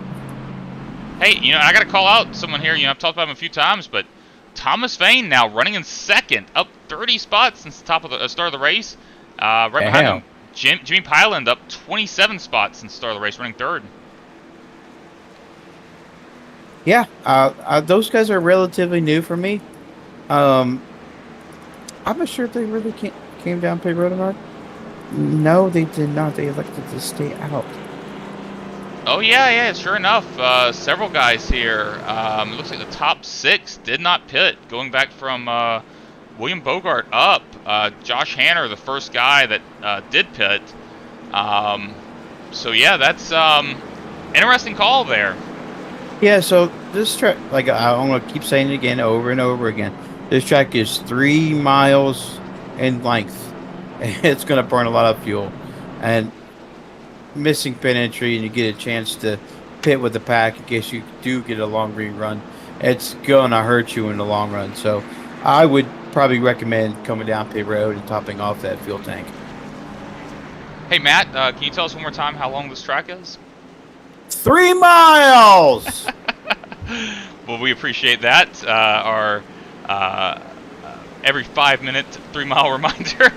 Hey, I got to call out someone here. I've talked about him a few times, but Thomas Vane now running in second, up 30 spots since the top of the start of the race. Right behind him, Jimmy Pyland up 27 spots since the start of the race, running third. Yeah, those guys are relatively new for me. I'm not sure if they really came down pit road or not. No, they did not. They elected to stay out. Oh, yeah, sure enough. Several guys here. It looks like the top 6 did not pit, going back from William Bogart up. Josh Hanner, the first guy that did pit. So, yeah, that's interesting call there. Yeah, so this track, like I'm going to keep saying it again over and over again. This track is 3 miles in length. It's going to burn a lot of fuel. And missing pit entry and you get a chance to pit with the pack in case you do get a long green run, it's going to hurt you in the long run. So I would probably recommend coming down pit road and topping off that fuel tank. Hey, Matt, can you tell us one more time how long this track is? 3 miles! Well, we appreciate that. Our every 5-minute 3-mile reminder.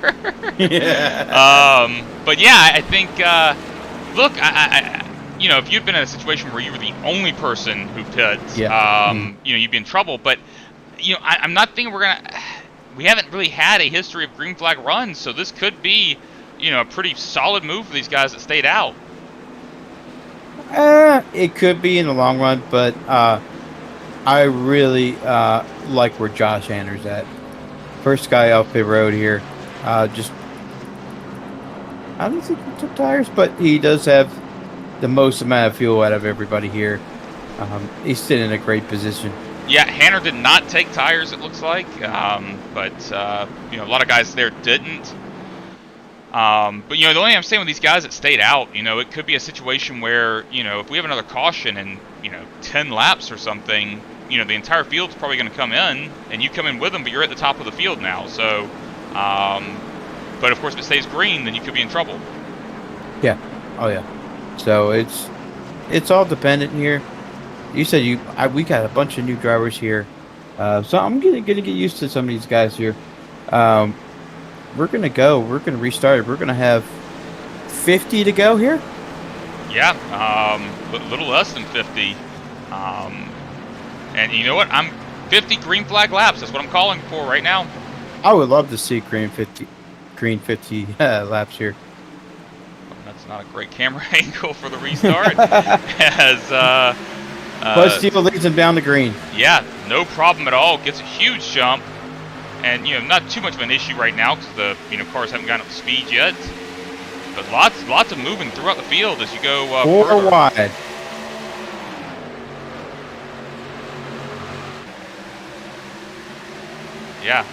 Yeah. But yeah, I think look, if you'd been in a situation where you were the only person who pits, you'd be in trouble. But I'm not thinking we haven't really had a history of green flag runs, so this could be a pretty solid move for these guys that stayed out. It could be in the long run, but I really like where Josh Hanner's at. First guy off pit road here. I don't think he took tires, but he does have the most amount of fuel out of everybody here. He's sitting in a great position. Yeah, Hanner did not take tires, it looks like, but a lot of guys there didn't. But the only thing I'm saying with these guys that stayed out, it could be a situation where if we have another caution in 10 laps or something, the entire field's probably going to come in, and you come in with them, but you're at the top of the field now. So, but of course, if it stays green, then you could be in trouble. Yeah. Oh yeah. So it's all dependent here. You said we got a bunch of new drivers here, so I'm gonna get used to some of these guys here. We're gonna restart. We're gonna have 50 to go here. Yeah, a little less than 50. And you know what? I'm 50 green flag laps. That's what I'm calling for right now. I would love to see green 50 laps here. That's not a great camera angle for the restart. As Bud Steele leads him down the green. Yeah, no problem at all. Gets a huge jump, and not too much of an issue right now because the cars haven't gotten up to speed yet. But lots of moving throughout the field as you go. 4 wide. Yeah.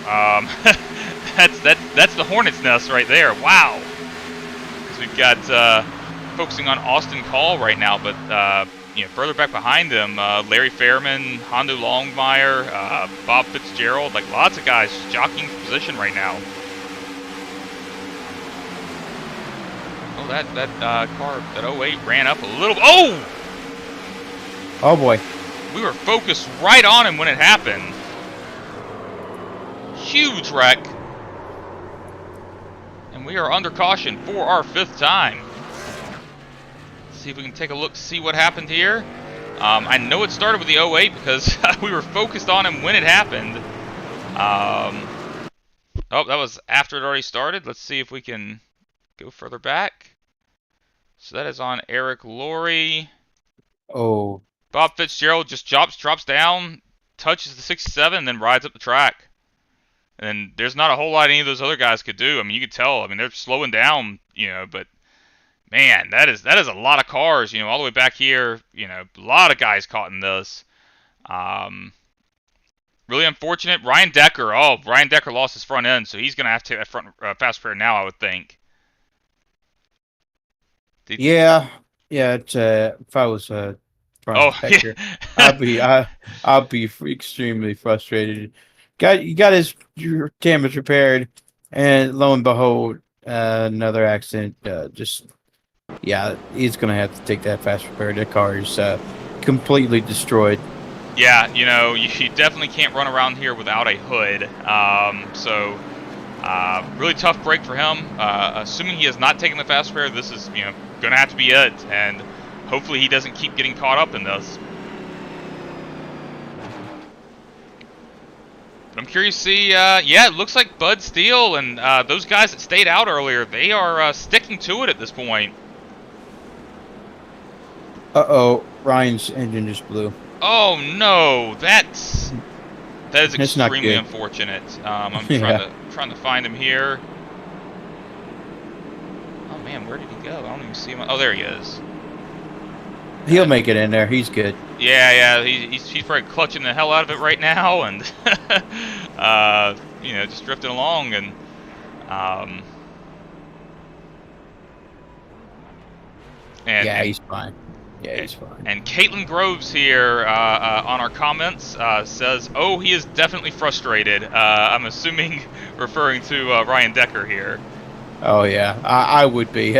That's the hornet's nest right there. Wow. Because we've got focusing on Austin Call right now, but further back behind them, Larry Fairman, Hondo Longmire, Bob Fitzgerald, like lots of guys jockeying for position right now. Oh, that car, that 08 ran up a little. Oh! Oh boy. We were focused right on him when it happened. Huge wreck. And we are under caution for our 5th time. Let's see if we can take a look, see what happened here. I know it started with the 08 because we were focused on him when it happened. Oh, that was after it already started. Let's see if we can go further back. So that is on Eric Laurie. Oh. Bob Fitzgerald just drops down, touches the 67, and then rides up the track. And there's not a whole lot any of those other guys could do. I mean, you could tell. I mean, they're slowing down, but man, that is a lot of cars, all the way back here. A lot of guys caught in this. Really unfortunate. Ryan Decker lost his front end, so he's going to have to take that front fast repair now, I would think. Yeah. It's, if I was front Decker, yeah. I'll be extremely frustrated. You got his damage repaired, and lo and behold, another accident. He's gonna have to take that fast repair. The car is completely destroyed. Yeah, you definitely can't run around here without a hood. So really tough break for him. Assuming he has not taken the fast repair, this is gonna have to be it, and hopefully he doesn't keep getting caught up in this. But I'm curious to see, it looks like Bud Steele and those guys that stayed out earlier, they are sticking to it at this point. Uh-oh, Ryan's engine just blew. Oh, no, that is extremely unfortunate. I'm trying to find him here. Oh, man, where did he go? I don't even see him. Oh, there he is. He'll make it in there. He's good. Yeah, he's probably clutching the hell out of it right now, and just drifting along, and he's fine. Yeah, he's fine. And Caitlin Groves here on our comments says, "Oh, he is definitely frustrated." I'm assuming referring to Ryan Decker here. Oh yeah, I would be.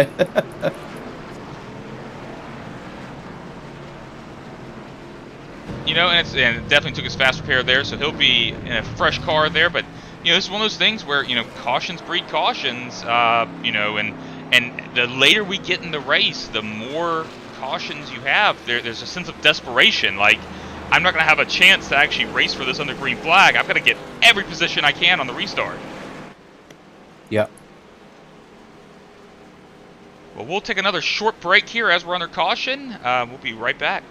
And it definitely took his fast repair there, so he'll be in a fresh car there. But this is one of those things where cautions breed cautions. And the later we get in the race, the more cautions you have. There's a sense of desperation. Like, I'm not going to have a chance to actually race for this under green flag. I've got to get every position I can on the restart. Yep. Well, we'll take another short break here as we're under caution. We'll be right back.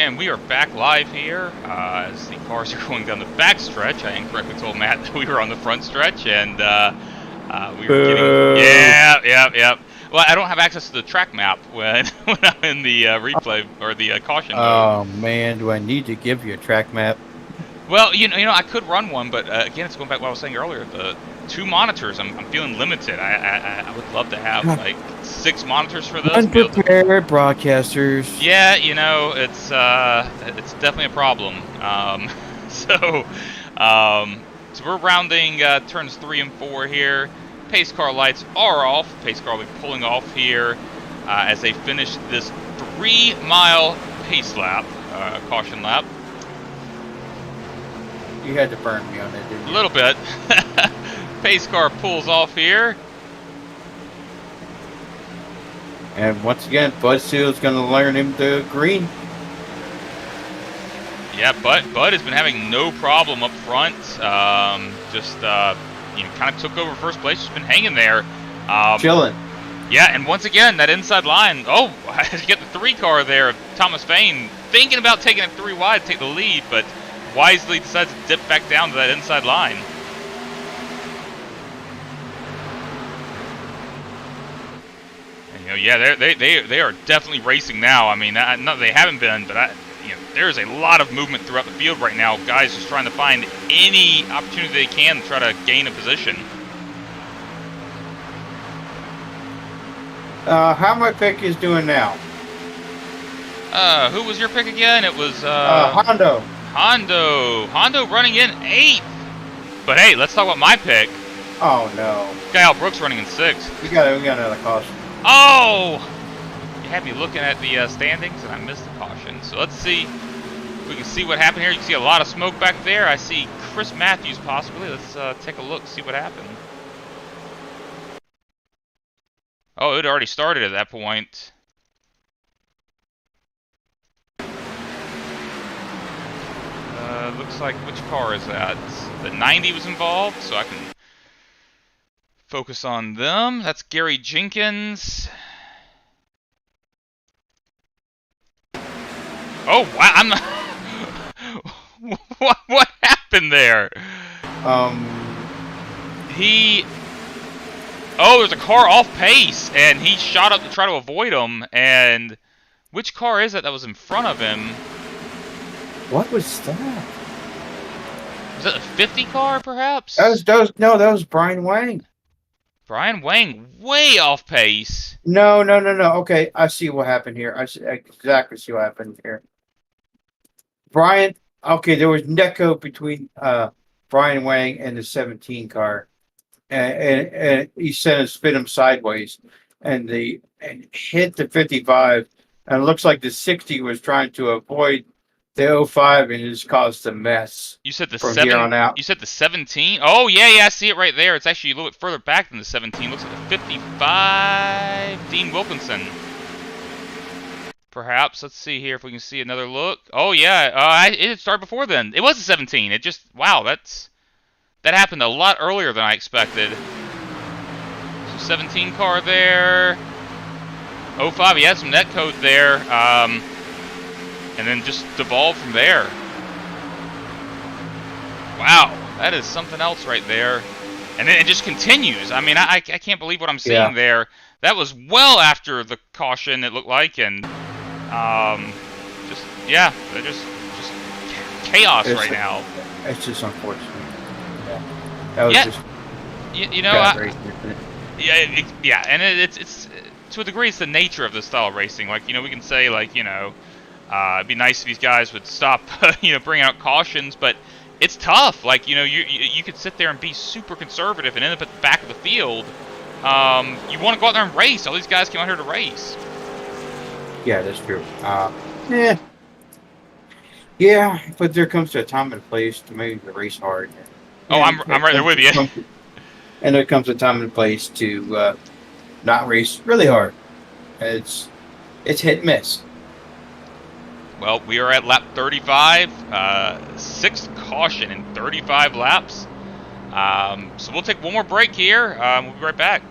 And we are back live here as the cars are going down the back stretch. I incorrectly told Matt that we were on the front stretch, and we were getting... Yeah. Well, I don't have access to the track map when, when I'm in the replay or the caution mode. Oh man, do I need to give you a track map? Well, you know, I could run one, but again, it's going back to what I was saying earlier. The 2 monitors, I'm feeling limited. I would love to have like 6 monitors for this. Unprepared broadcasters. Yeah, you know, it's definitely a problem. So we're rounding turns 3 and 4 here. Pace car lights are off. Pace car will be pulling off here as they finish this 3-mile pace lap, caution lap. You had to burn me on that, didn't you? A little bit. Pace car pulls off here. And once again, Bud Seal's going to learn him to green. Yeah, Bud has been having no problem up front. You know, kind of took over first place. Just been hanging there. Chilling. Yeah, and once again, that inside line. Oh, I had to get the 3 car there of Thomas Fain, thinking about taking it 3 wide to take the lead, but wisely decides to dip back down to that inside line. And, you know, yeah, they are definitely racing now. I mean, no, they haven't been, but you know, there's a lot of movement throughout the field right now. Guys just trying to find any opportunity they can to try to gain a position. How my pick is doing now? Who was your pick again? It was Hondo. Hondo running in 8th. But hey, let's talk about my pick. Oh no. Kyle Brooks running in 6th. We got another caution. Oh! You had me looking at the standings and I missed the caution. So let's see. We can see what happened here. You can see a lot of smoke back there. I see Chris Matthews possibly. Let's take a look, see what happened. Oh, it already started at that point. Looks like, which car is that? The 90 was involved, so I can focus on them. That's Gary Jenkins. Oh, wow, I'm not... what happened there? Oh, there's a car off pace, and he shot up to try to avoid him, and... Which car is it that was in front of him? What was that? Was it a 50 car, perhaps? No, that was Brian Wang. Brian Wang, way off pace. No. Okay, I see what happened here. I exactly see what happened here. Brian, okay, there was netco between Brian Wang and the 17 car, and he spin him sideways, and hit the 55, and it looks like the 60 was trying to avoid the 05 and just caused a mess. You said the from here on out. You said the 17? Oh yeah, I see it right there. It's actually a little bit further back than the 17. Looks like the 55. Dean Wilkinson. Perhaps. Let's see here if we can see another look. Oh yeah, it started before then. It was a 17. It just, wow, that happened a lot earlier than I expected. So 17 car there. 05, he had some net code there. And then just devolve from there. Wow, that is something else right there. And then it just continues. I mean, I can't believe what I'm seeing there. That was well after the caution, it looked like, and they're just chaos right now. It's just unfortunate. Yeah, that was just. You know, and it's to a degree, it's the nature of this style of racing. Like, you know, we can say, like, you know. It'd be nice if these guys would stop, you know, bringing out cautions, but it's tough. Like, you know, you could sit there and be super conservative and end up at the back of the field. You want to go out there and race. All these guys came out here to race. Yeah, that's true. Yeah, but there comes a time and place to make the race hard. Oh, I'm right there with you. And there comes a time and place to not race really hard. It's hit and miss. Well, we are at lap 35, 6th caution in 35 laps. So we'll take one more break here. We'll be right back.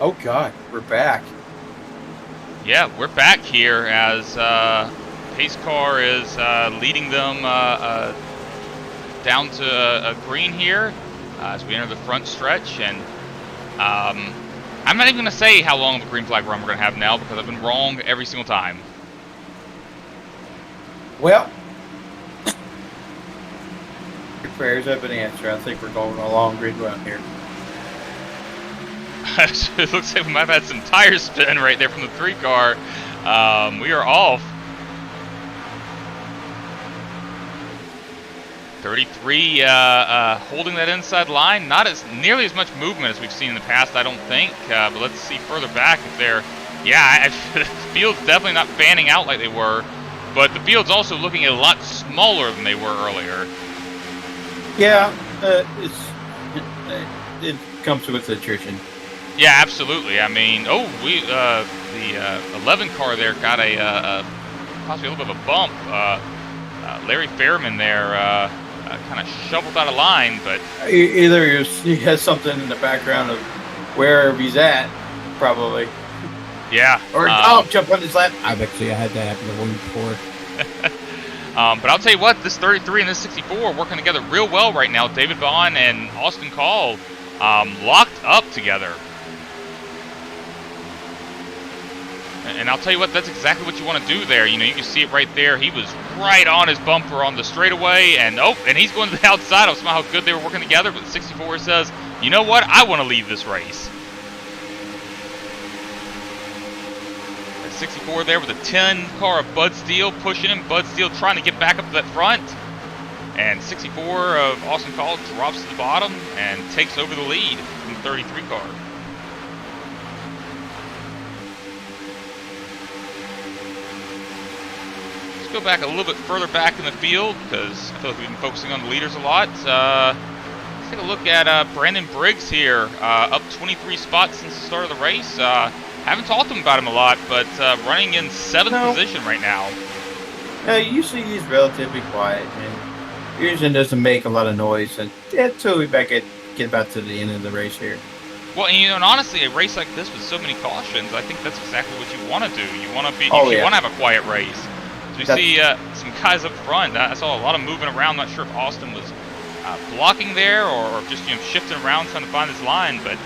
Oh God, we're back. Yeah, we're back here as pace car is leading them down to a green here as we enter the front stretch. And I'm not even going to say how long of a green flag run we're going to have now because I've been wrong every single time. Well, your prayers have been answered. I think we're going a long green run here. It looks like we might have had some tire spin right there from the 3 car. We are off. 33 holding that inside line. Not as nearly as much movement as we've seen in the past, I don't think. But let's see further back if they're... Yeah, the field's definitely not fanning out like they were. But the field's also looking a lot smaller than they were earlier. Yeah, it comes with attrition. Yeah, absolutely. I mean, the 11 car there got a possibly a little bit of a bump. Larry Fairman there kind of shoveled out of line, but either he has something in the background of wherever he's at, probably. Yeah. Or jump on his lap. I had that happen the one before. But I'll tell you what, this 33 and this 64 are working together real well right now. David Vaughn and Austin Call locked up together. And I'll tell you what, that's exactly what you want to do there. You know, you can see it right there. He was right on his bumper on the straightaway, and he's going to the outside. I was how good they were working together, but the 64 says, you know what, I want to lead this race. That 64 there with a 10 car of Bud Steele pushing him. Bud Steele trying to get back up to that front. And 64 of Austin Call drops to the bottom and takes over the lead from the 33 car. Go back a little bit further back in the field because I feel like we've been focusing on the leaders a lot. Let's take a look at Brandon Briggs here, up 23 spots since the start of the race. Haven't talked to him about him a lot, but running in 7th position right now. Usually he's relatively quiet and usually doesn't make a lot of noise until we get about to the end of the race here. Well, and honestly, a race like this with so many cautions, I think that's exactly what you want to do. You want to be, you want to have a quiet race. So we see some guys up front. I saw a lot of movement around. Not sure if Austin was blocking there or just shifting around trying to find his line, but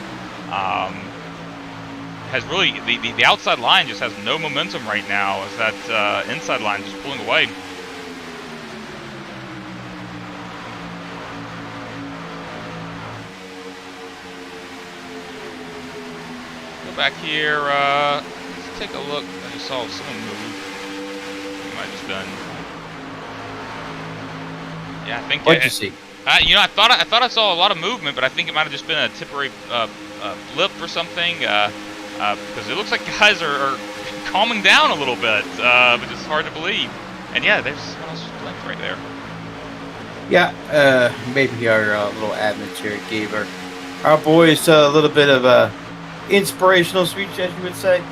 has really the outside line just has no momentum right now as that inside line just pulling away. Go back here. Let's take a look. I just saw someone move. Might just done. Yeah, I think. What'd you see? I thought I saw a lot of movement, but I think it might have just been a temporary blip or something. Because it looks like guys are calming down a little bit, but it's hard to believe. And yeah, there's someone else blinked right there. Yeah, maybe our little admin chair gave our boys a little bit of a inspirational speech, as you would say.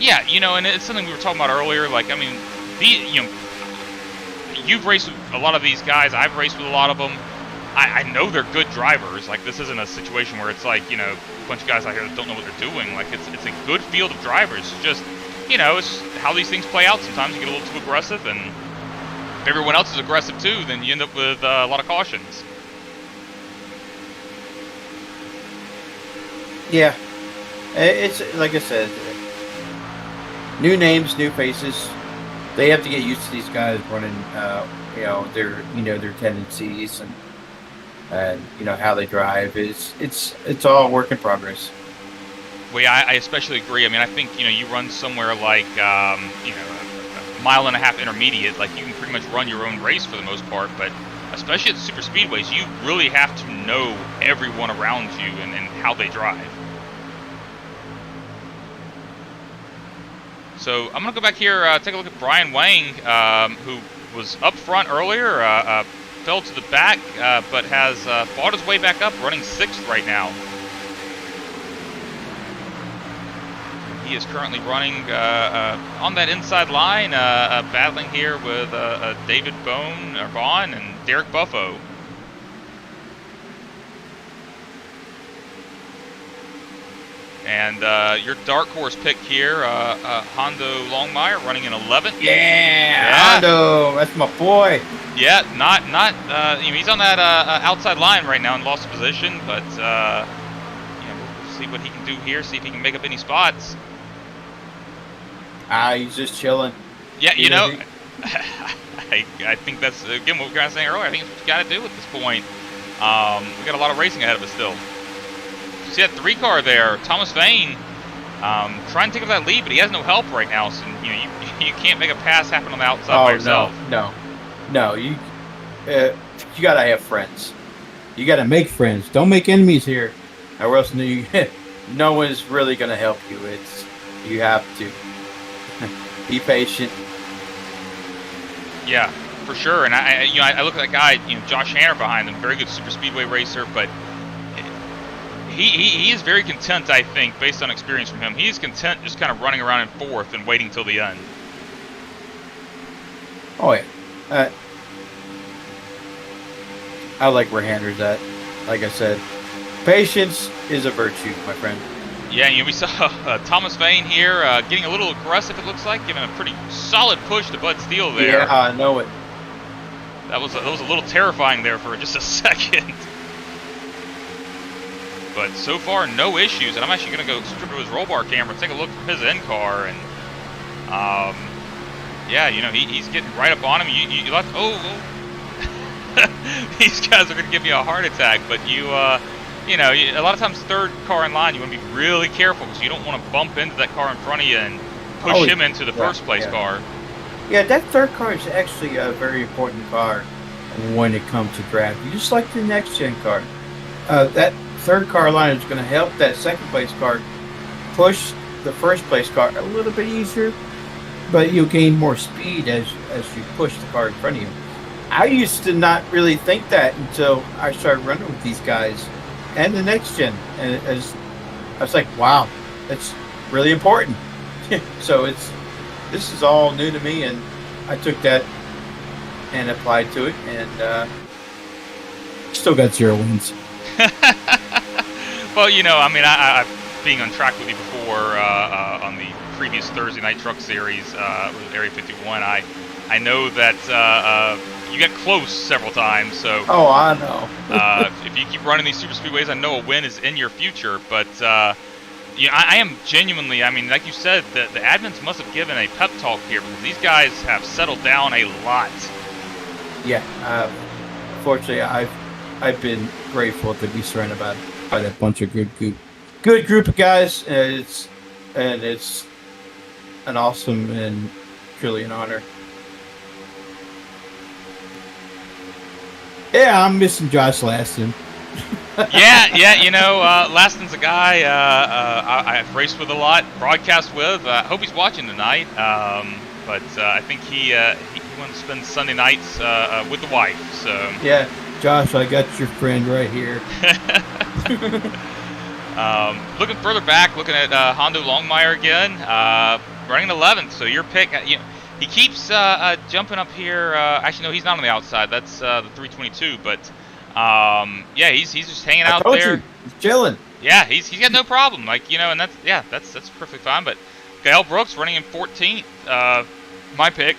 Yeah, and it's something we were talking about earlier. Like, I mean, you've raced with a lot of these guys. I've raced with a lot of them. I know they're good drivers. Like, this isn't a situation where it's like, a bunch of guys out here that don't know what they're doing. Like, it's a good field of drivers. Just, it's how these things play out. Sometimes you get a little too aggressive, and if everyone else is aggressive too, then you end up with a lot of cautions. Yeah, it's like I said, new names, new faces. They have to get used to these guys running, their tendencies and how they drive. It's all work in progress. Well, yeah, I especially agree. I mean, I think you run somewhere like a mile-and-a-half intermediate, like you can pretty much run your own race for the most part. But especially at the super speedways, you really have to know everyone around you and how they drive. So I'm going to go back here, take a look at Brian Wang, who was up front earlier, fell to the back, but has fought his way back up, running 6th right now. He is currently running on that inside line, battling here with David Vaughn and Derek Buffo. And your dark horse pick here, Hondo Longmire, running in 11th. Yeah, Yeah, Hondo, that's my boy. yeah, not. He's on that outside line right now in lost position, but we'll see what he can do here. See if he can make up any spots. He's just chilling. Yeah, I think that's again what we were kind of saying earlier. I think it's what you got to do at this point. We got a lot of racing ahead of us still. See that 3-car there, Thomas Vane, trying to take up that lead, but he has no help right now. So you can't make a pass happen on the outside by yourself. No. You gotta have friends. You gotta make friends. Don't make enemies here, or else no one's really gonna help you. You have to be patient. Yeah, for sure. And I look at that guy, Josh Hanner behind him, very good super speedway racer, but he is very content, I think, based on experience from him. He's content just kind of running around in fourth and waiting till the end. Oh yeah. I like where Hanner's at. Like I said, patience is a virtue, my friend. Yeah, and we saw Thomas Vane here getting a little aggressive, it looks like, giving a pretty solid push to Bud Steele there. Yeah, I know it. That was a little terrifying there for just a second. But so far, no issues. And I'm actually going to go strip to his roll bar camera, take a look from his end car, and yeah, he's getting right up on him. You left. Oh. These guys are going to give you a heart attack, but a lot of times third car in line, you want to be really careful because you don't want to bump into that car in front of you and push him into the first place car. Yeah, that third car is actually a very important car when it comes to drafting, just like the next gen car. That third car line is going to help that second place car push the first place car a little bit easier, but you gain more speed as you push the car in front of you. I used to not really think that until I started running with these guys and the next gen, and I was like, wow, that's really important. So this is all new to me, and I took that and applied to it, and still got 0 wins. Well, I being on track with you before on the previous Thursday Night Truck Series with Area 51, I know that you got close several times. So I know. if you keep running these super speedways, I know a win is in your future. But I am genuinely. Like you said, the admins must have given a pep talk here because these guys have settled down a lot. Yeah. Fortunately, I've been grateful to be surrounded by that bunch of good group of guys. It's an awesome and truly an honor. Yeah, I'm missing Josh Laston. Laston's a guy I've raced with a lot, broadcast with. I hope he's watching tonight. But I think he wants to spend Sunday nights with the wife. So yeah, Josh, I got your friend right here. Looking further back, looking at Hondo Longmire again, running 11th. So your pick, he keeps jumping up here. Actually, no, he's not on the outside. That's the 322. But he's just hanging out there. He's chilling. Yeah, he's got no problem. And that's perfectly fine. But Gail Brooks running in 14th. My pick,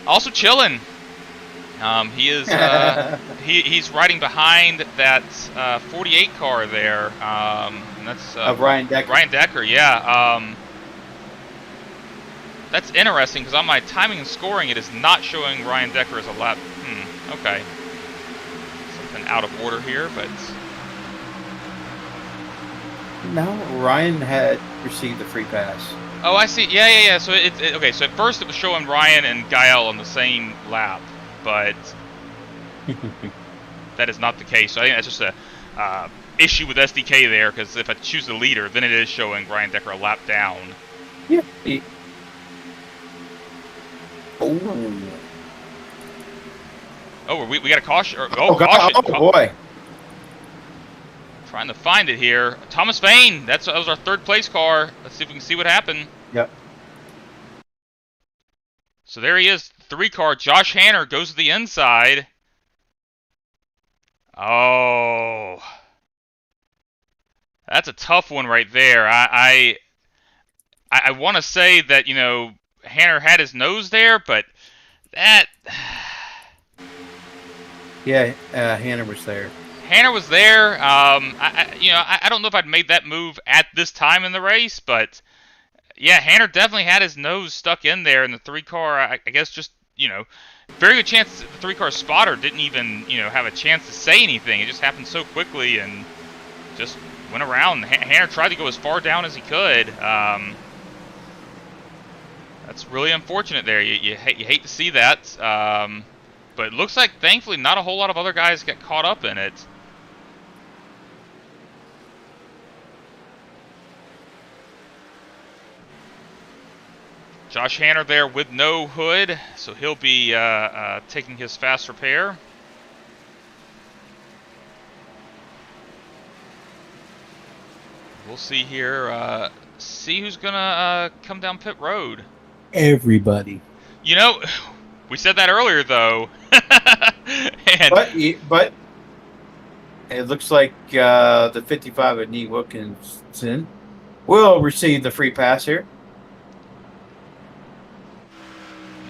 also chilling. He is he's riding behind that 48 car there. And that's Ryan Decker. Ryan Decker, yeah. That's interesting because on my timing and scoring, it is not showing Ryan Decker as a lap. Okay. Something out of order here, but no, Ryan had received the free pass. Oh, I see. Yeah. So okay. So at first it was showing Ryan and Gael on the same lap, but that is not the case. So I think that's just a issue with SDK there, because if I choose the leader, then it is showing Ryan Decker a lap down. Yeah. Oh, we got a caution. Oh, caution. Oh, boy. Trying to find it here. Thomas Vane. That was our third place car. Let's see if we can see what happened. Yep. So there he is, 3 car. Josh Hanner goes to the inside. Oh. That's a tough one right there. I want to say that, Hanner had his nose there, but that Yeah, Hannah was there. Hanner was there. I don't know if I'd made that move at this time in the race, but yeah, Hanner definitely had his nose stuck in there, and the three car, I guess, just very good chance the three car spotter didn't even have a chance to say anything. It just happened so quickly and just went around. Hanner tried to go as far down as he could. That's really unfortunate there. You hate to see that. But it looks like, thankfully, not a whole lot of other guys get caught up in it. Josh Hanner there with no hood, so he'll be taking his fast repair. We'll see here, see who's going to come down pit road. Everybody. We said that earlier, though. But it looks like the 55 of Nee Wilkinson will receive the free pass here.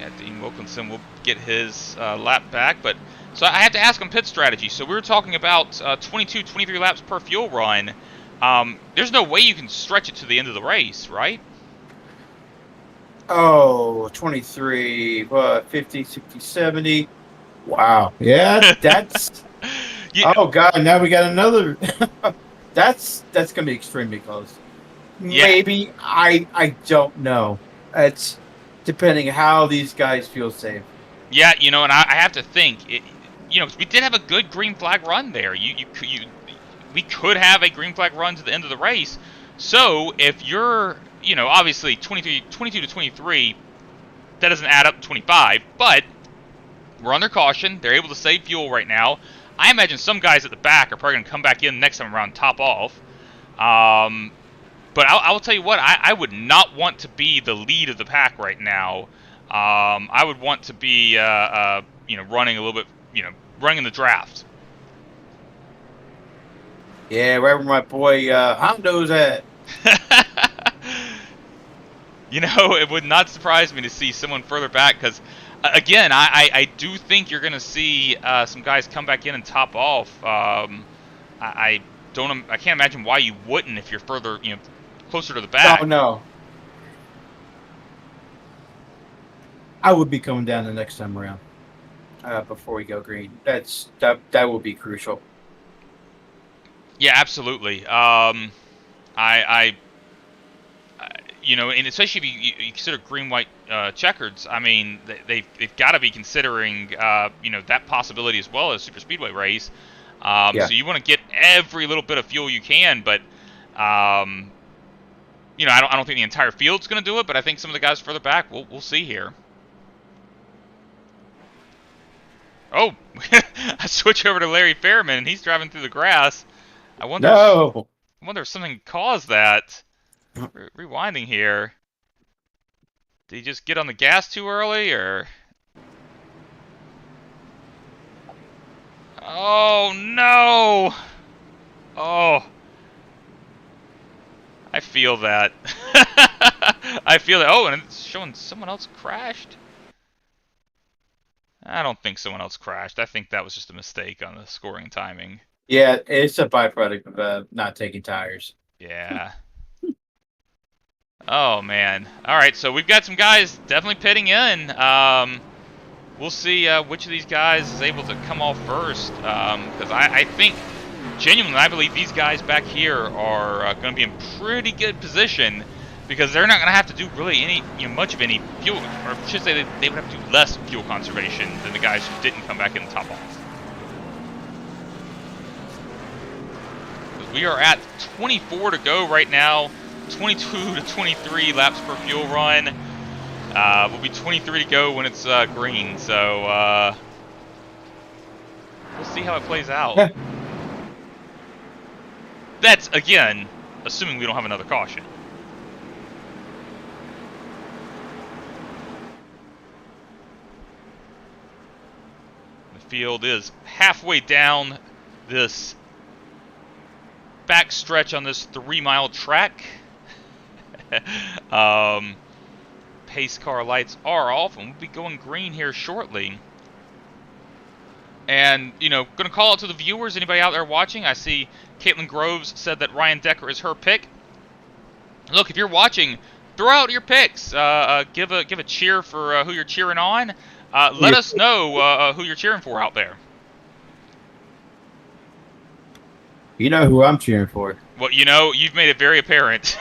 Yeah, Dean Wilkinson will get his lap back, but so I have to ask him pit strategy. So we were talking about 22, 23 laps per fuel run. There's no way you can stretch it to the end of the race, right? Oh, 23, 50, 60, 70. Wow. Yeah, that's... yeah. Oh, God, now we got another... that's going to be extremely close. Yeah. Maybe. I don't know. It's depending how these guys feel safe. Yeah, and I have to think, because we did have a good green flag run there. We could have a green flag run to the end of the race. So if you're, obviously 22 to 23, that doesn't add up to 25, but we're under caution. They're able to save fuel right now. I imagine some guys at the back are probably going to come back in next time around, top off. But I will tell you what, I would not want to be the lead of the pack right now. I would want to be, running a little bit, running the draft. Yeah, right where my boy Hondo's at. It would not surprise me to see someone further back because, again, I do think you're going to see some guys come back in and top off. I can't imagine why you wouldn't if you're further, closer to the back. No. I would be coming down the next time around before we go green. That will be crucial. Yeah, absolutely. And especially if you consider green-white checkers, I mean, they've got to be considering, that possibility as well as Superspeedway race. Yeah. So you want to get every little bit of fuel you can, but, I don't think the entire field's going to do it, but I think some of the guys further back, we'll see here. Oh, I switch over to Larry Fairman, and he's driving through the grass. I wonder if something caused that. Rewinding here. Did he just get on the gas too early, or? Oh, no! Oh. I feel that. I feel that. Oh, and it's showing someone else crashed? I don't think someone else crashed. I think that was just a mistake on the scoring timing. Yeah, it's a byproduct of not taking tires. Yeah. Oh, man. All right, so we've got some guys definitely pitting in. We'll see which of these guys is able to come off first. Because I think, genuinely, I believe these guys back here are going to be in pretty good position because they're not going to have to do really much of any fuel, or I should say they would have to do less fuel conservation than the guys who didn't come back in the top off. We are at 24 to go right now. 22 to 23 laps per fuel run. Will be 23 to go when it's green. So we'll see how it plays out. That's, again, assuming we don't have another caution. The field is halfway down this back stretch on this 3-mile track. Pace car lights are off, and we'll be going green here shortly. And, you know, going to call out to the viewers, anybody out there watching. I see Caitlin Groves said that Ryan Decker is her pick. Look, if you're watching, throw out your picks. Give a cheer for who you're cheering on. Let us know who you're cheering for out there. You know who I'm cheering for. Well, you know, you've made it very apparent.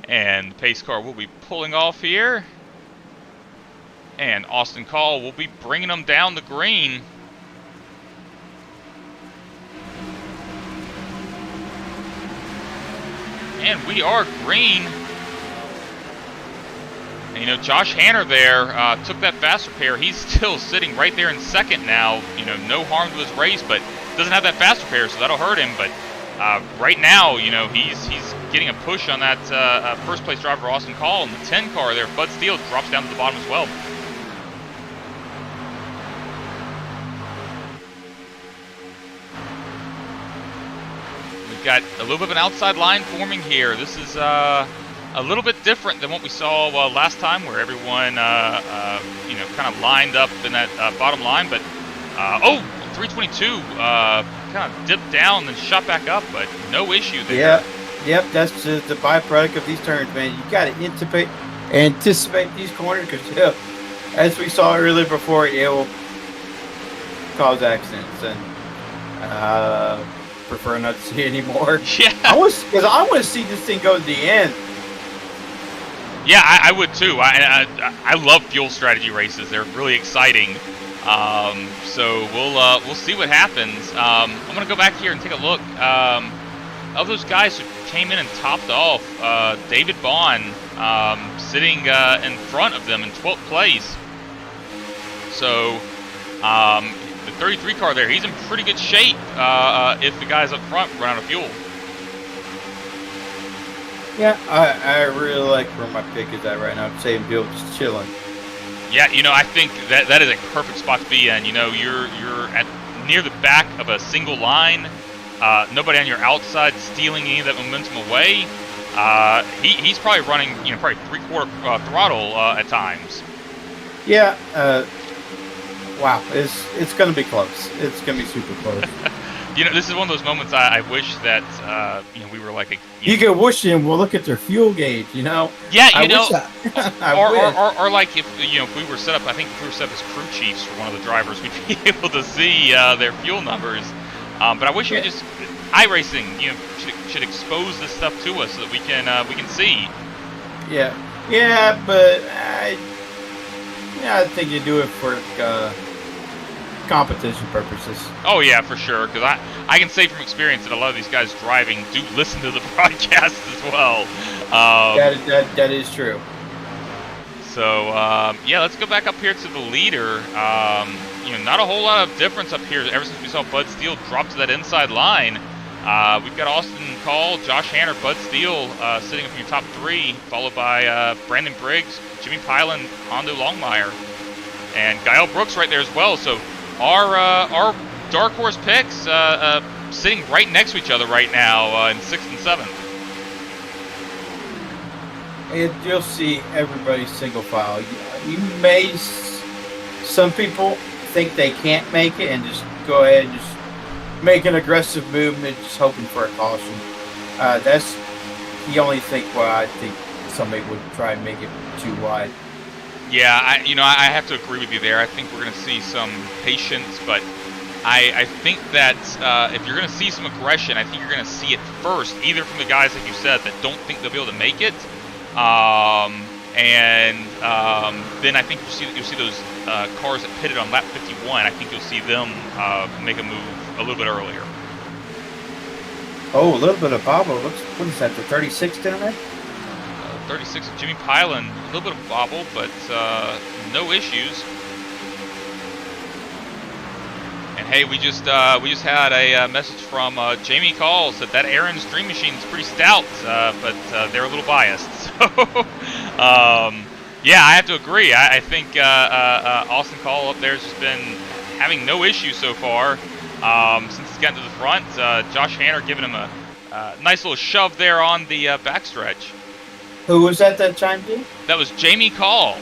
And the pace car will be pulling off here. And Austin Call will be bringing them down the green. And we are green. And, you know, Josh Hanner there took that fast repair. He's still sitting right there in second now. You know, no harm to his race, but doesn't have that fast repair, so that'll hurt him. But right now, you know, he's getting a push on that first place driver, Austin Call, and the 10 car there, Bud Steele, drops down to the bottom as well. We've got a little bit of an outside line forming here. This is a little bit different than what we saw last time, where everyone, you know, kind of lined up in that bottom line. But, 322 kind of dipped down and shot back up, but no issue there. Yeah. Yep, that's just the byproduct of these turns, man. You got to anticipate these corners because, as we saw earlier before, it will cause accidents, and prefer not to see anymore. Yeah, because I want to see this thing go to the end. Yeah, I would too. I love fuel strategy races. They're really exciting. So we'll see what happens. I'm gonna go back here and take a look. Of those guys who came in and topped off, David Bond sitting in front of them in 12th place. So the 33 car there, he's in pretty good shape if the guys up front run out of fuel. Yeah, I really like where my pick is at right now. Same deal, just chilling. Yeah, you know, I think that is a perfect spot to be in. You know, you're at near the back of a single line. Nobody on your outside stealing any of that momentum away. He's probably running, you know, probably 3/4 throttle at times. Yeah. Wow, it's going to be close. It's going to be super close. You know, this is one of those moments I wish that you know, we were like a. You could wish them. Well, look at their fuel gauge. You know. Yeah, you know. Or like if you know, if we were set up, I think if we were set up as crew chiefs for one of the drivers, we'd be able to see their fuel numbers. But I wish we could just iRacing, you know, should expose this stuff to us so that we can see. Yeah, but I think you do it for competition purposes. Oh yeah, for sure. Because I can say from experience that a lot of these guys driving do listen to the broadcast as well. That is true. So yeah, let's go back up here to the leader. You know, not a whole lot of difference up here ever since we saw Bud Steele drop to that inside line. We've got Austin Call, Josh Hanner, Bud Steele sitting up in your top three, followed by Brandon Briggs, Jimmy Pilen, Hondo Longmire, and Gael Brooks right there as well. So our dark horse picks sitting right next to each other right now in 6th and 7th. And you'll see everybody single file. You may, some people think they can't make it and just go ahead and just make an aggressive movement, just hoping for a caution. That's the only thing why I think somebody would try and make it too wide. Yeah, I have to agree with you there. I think we're going to see some patience, but I think that if you're going to see some aggression, I think you're going to see it first, either from the guys, like you said, that don't think they'll be able to make it, and then I think you'll see those cars that pitted on lap 51. I think you'll see them make a move a little bit earlier. Oh, a little bit of bobble. What is that, the 36 down there? 36 of Jimmy Pilen, a little bit of bobble, but no issues. And hey, we just had a message from Jamie Call, said that Aaron's Dream Machine is pretty stout, but they're a little biased. So Yeah, I have to agree. I think Austin Call up there has just been having no issues so far since he's gotten to the front. Josh Hanner giving him a nice little shove there on the backstretch. Who was that chimed in? That was Jamie Call.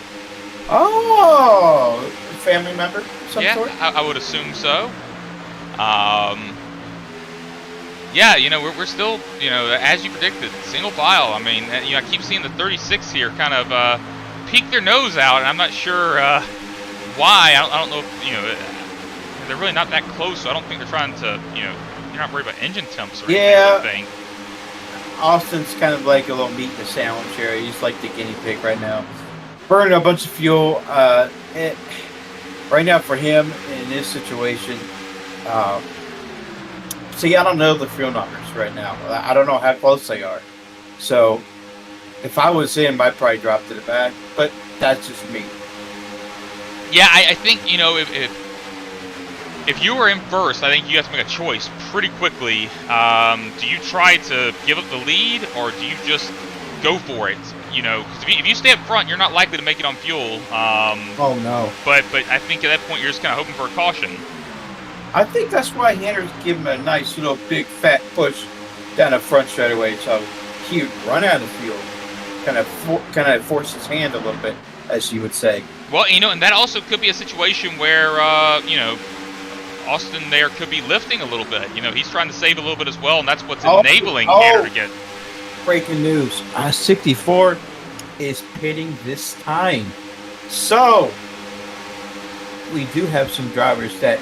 Oh, family member of some Yeah, sort? I would assume so. Yeah, we're still, as you predicted, single file. I mean, I keep seeing the 36 here kind of peek their nose out, and I'm not sure why. I don't know if, they're really not that close, so I don't think they're trying to, they're not worried about engine temps or anything. Austin's kind of like a little meat in the sandwich here. He's like the guinea pig right now. Burning a bunch of fuel. Right now for him in this situation, see, I don't know the fuel numbers right now. I don't know how close they are. So if I was him, I'd probably drop to the back. But that's just me. Yeah, I think, if you were in first, I think you have to make a choice pretty quickly. Do you try to give up the lead, or do you just go for it? Because if you stay up front, you're not likely to make it on fuel. Oh, no. But I think at that point, you're just kind of hoping for a caution. I think that's why Hender's giving him a nice little big fat push down the front straightaway, so he would run out of the field, kind of force his hand a little bit, as you would say. Well, and that also could be a situation where Austin there could be lifting a little bit. He's trying to save a little bit as well, and that's what's enabling Hanner to get. Breaking news: 64 is pitting this time, so we do have some drivers that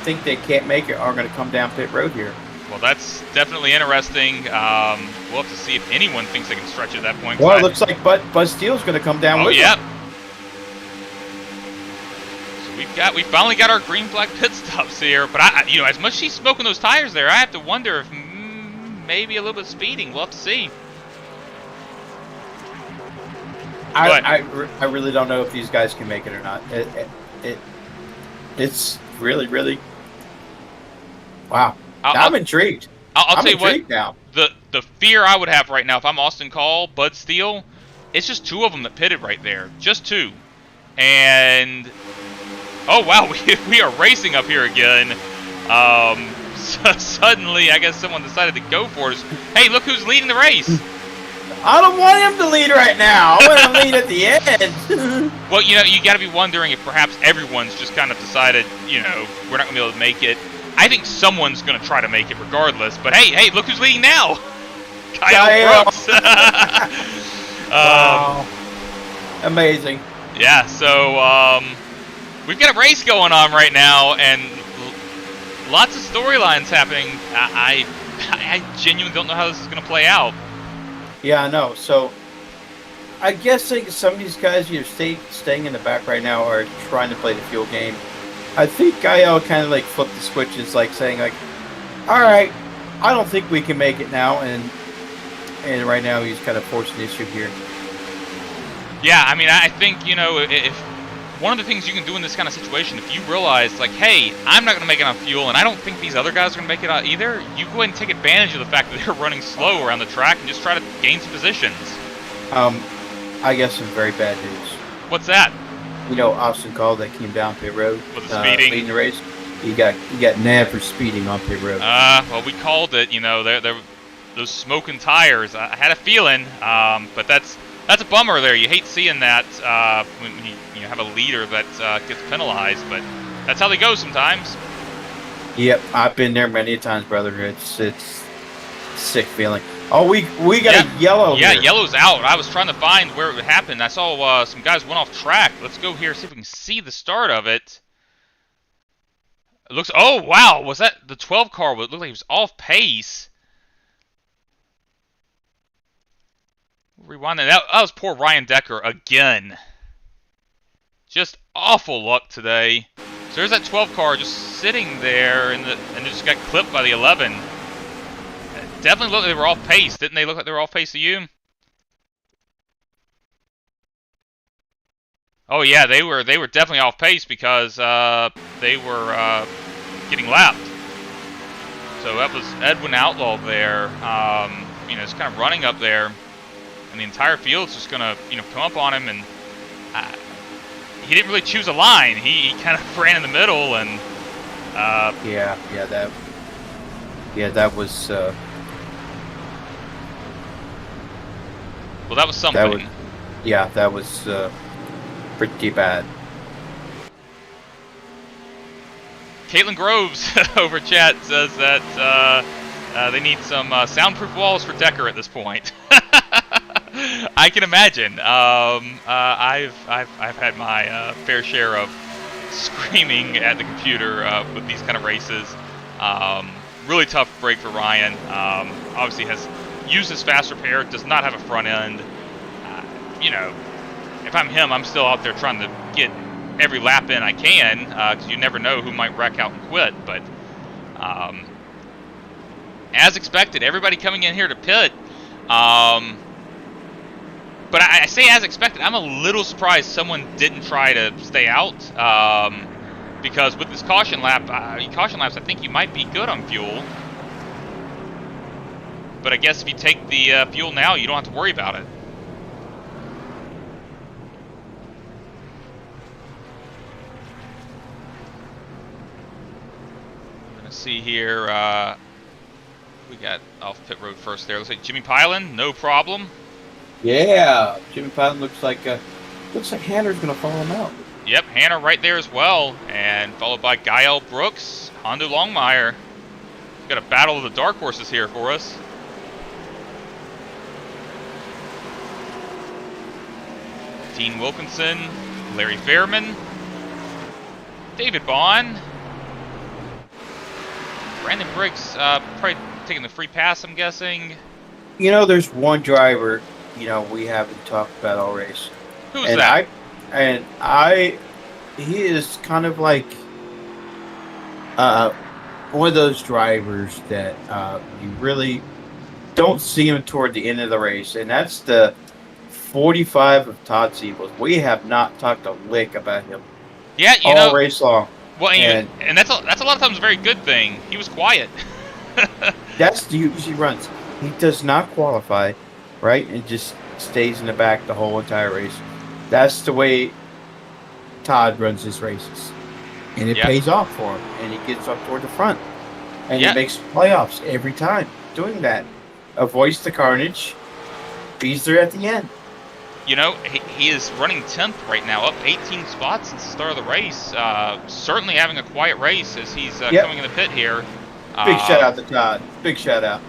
think they can't make it are going to come down pit road here. Well, that's definitely interesting. We'll have to see if anyone thinks they can stretch it at that point. Well, it looks like Buzz Steele's going to come down with yep. him. So we finally got our green flag pit stops here. But as much as he's smoking those tires there, I have to wonder if maybe a little bit of speeding. We'll have to see. I really don't know if these guys can make it or not. It's really, really. Wow. I'm intrigued. I'll tell you what. Now. The fear I would have right now if I'm Austin Call, Bud Steele, it's just two of them that pitted right there. Just two. And oh wow, we are racing up here again. So suddenly, I guess someone decided to go for it. Hey, look who's leading the race. I don't want him to lead right now. I want him to lead at the end. Well, you got to be wondering if perhaps everyone's just kind of decided, we're not going to be able to make it. I think someone's going to try to make it regardless. But hey, look who's leading now. Kyle Brooks. Wow. Amazing. Yeah, so we've got a race going on right now, and lots of storylines happening. I genuinely don't know how this is going to play out. Yeah, I know. So I guess some of these guys either staying in the back right now or trying to play the fuel game. I think Gael kind of like flipped the switches, like saying like, all right, I don't think we can make it now. And right now he's kind of forcing the issue here. Yeah, I mean, I think, if one of the things you can do in this kind of situation, if you realize, like, hey, I'm not going to make it on fuel, and I don't think these other guys are going to make it out either, you go ahead and take advantage of the fact that they're running slow around the track and just try to gain some positions. I guess some very bad news. What's that? Austin Call that came down pit road. With the speeding? Leading the race. He got nabbed for speeding on pit road. Well, we called it, those smoking tires. I had a feeling, but that's a bummer there. You hate seeing that when you have a leader that gets penalized, but that's how they go sometimes. Yep, I've been there many times, brother. It's sick feeling. Oh, we got a yellow. Yeah, here. yellow's out. I was trying to find where it happened. I saw some guys went off track. Let's go here, see if we can see the start of it. It looks. Oh wow, was that the 12 car? It looked like he was off pace. Rewind that. That was poor Ryan Decker again. Just awful luck today. So there's that 12 car just sitting there, and it just got clipped by the 11. It definitely looked like they were off pace. Didn't they look like they were off pace to you? Oh yeah, they were definitely off pace because they were getting lapped. So that was Edwin Outlaw there. It's kind of running up there. And the entire field's just gonna, come up on him, and he didn't really choose a line. He kind of ran in the middle, and that was well, that was something. that was pretty bad. Caitlin Groves over chat says that they need some soundproof walls for Decker at this point. I can imagine. I've had my fair share of screaming at the computer with these kind of races. Really tough break for Ryan. Obviously has used his fast repair, does not have a front end. You know, if I'm him, I'm still out there trying to get every lap in I can, because you never know who might wreck out and quit. But as expected, everybody coming in here to pit. But I say as expected, I'm a little surprised someone didn't try to stay out, because with this caution laps, I think you might be good on fuel. But I guess if you take the fuel now, you don't have to worry about it. See here, we got off pit road first there. Looks like Jimmy Pilon, no problem. Yeah, Jimmy Pilon looks like Hannah's gonna follow him out. Yep, Hannah right there as well, and followed by Gael Brooks, Hondo Longmire. We've got a battle of the dark horses here for us. Dean Wilkinson, Larry Fairman, David Bond. Brandon Briggs, probably taking the free pass, I'm guessing. You know, there's one driver, we haven't talked about all race. Who's that? He is kind of like one of those drivers that you really don't see him toward the end of the race, and that's the 45 of Todd Siebels. We have not talked a lick about him. Yeah, all race long. Well, and that's a lot of times a very good thing. He was quiet. That's the usually runs. He does not qualify, right, and just stays in the back the whole entire race. That's the way Todd runs his races, and it pays off for him. And he gets up toward the front, and he makes playoffs every time doing that. Avoids the carnage. He's there at the end. He is running 10th right now, up 18 spots since the start of the race. Certainly having a quiet race as he's coming in the pit here. Big shout out to Todd. Big shout out.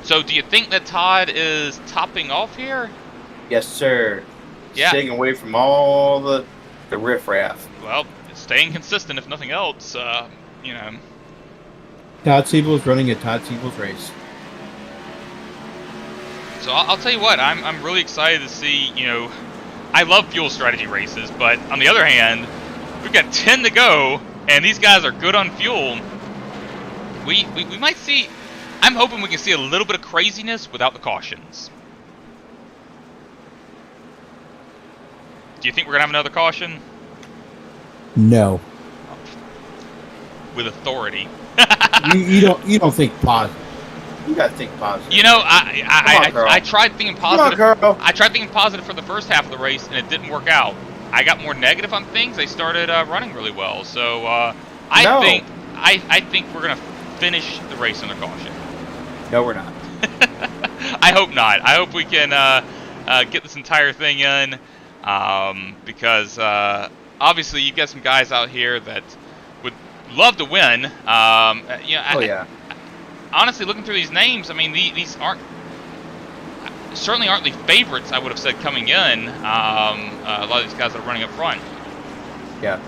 So do you think that Todd is topping off here? Yes, sir. Yeah. Staying away from all the riffraff. Well, staying consistent if nothing else, Todd Siebels running a Todd Siebels race. So I'll tell you what, I'm really excited to see, I love fuel strategy races, but on the other hand, we've got 10 to go, and these guys are good on fuel. We might see, I'm hoping we can see a little bit of craziness without the cautions. Do you think we're going to have another caution? No. With authority. you don't think positive. You gotta think positive. I tried thinking positive. Come on, girl. I tried thinking positive for the first half of the race, and it didn't work out. I got more negative on things. They started running really well, so I think we're gonna finish the race under caution. No, we're not. I hope not. I hope we can get this entire thing in, because obviously you've got some guys out here that would love to win. Honestly, looking through these names, I mean, these certainly aren't the favorites I would have said coming in. A lot of these guys that are running up front. Yeah.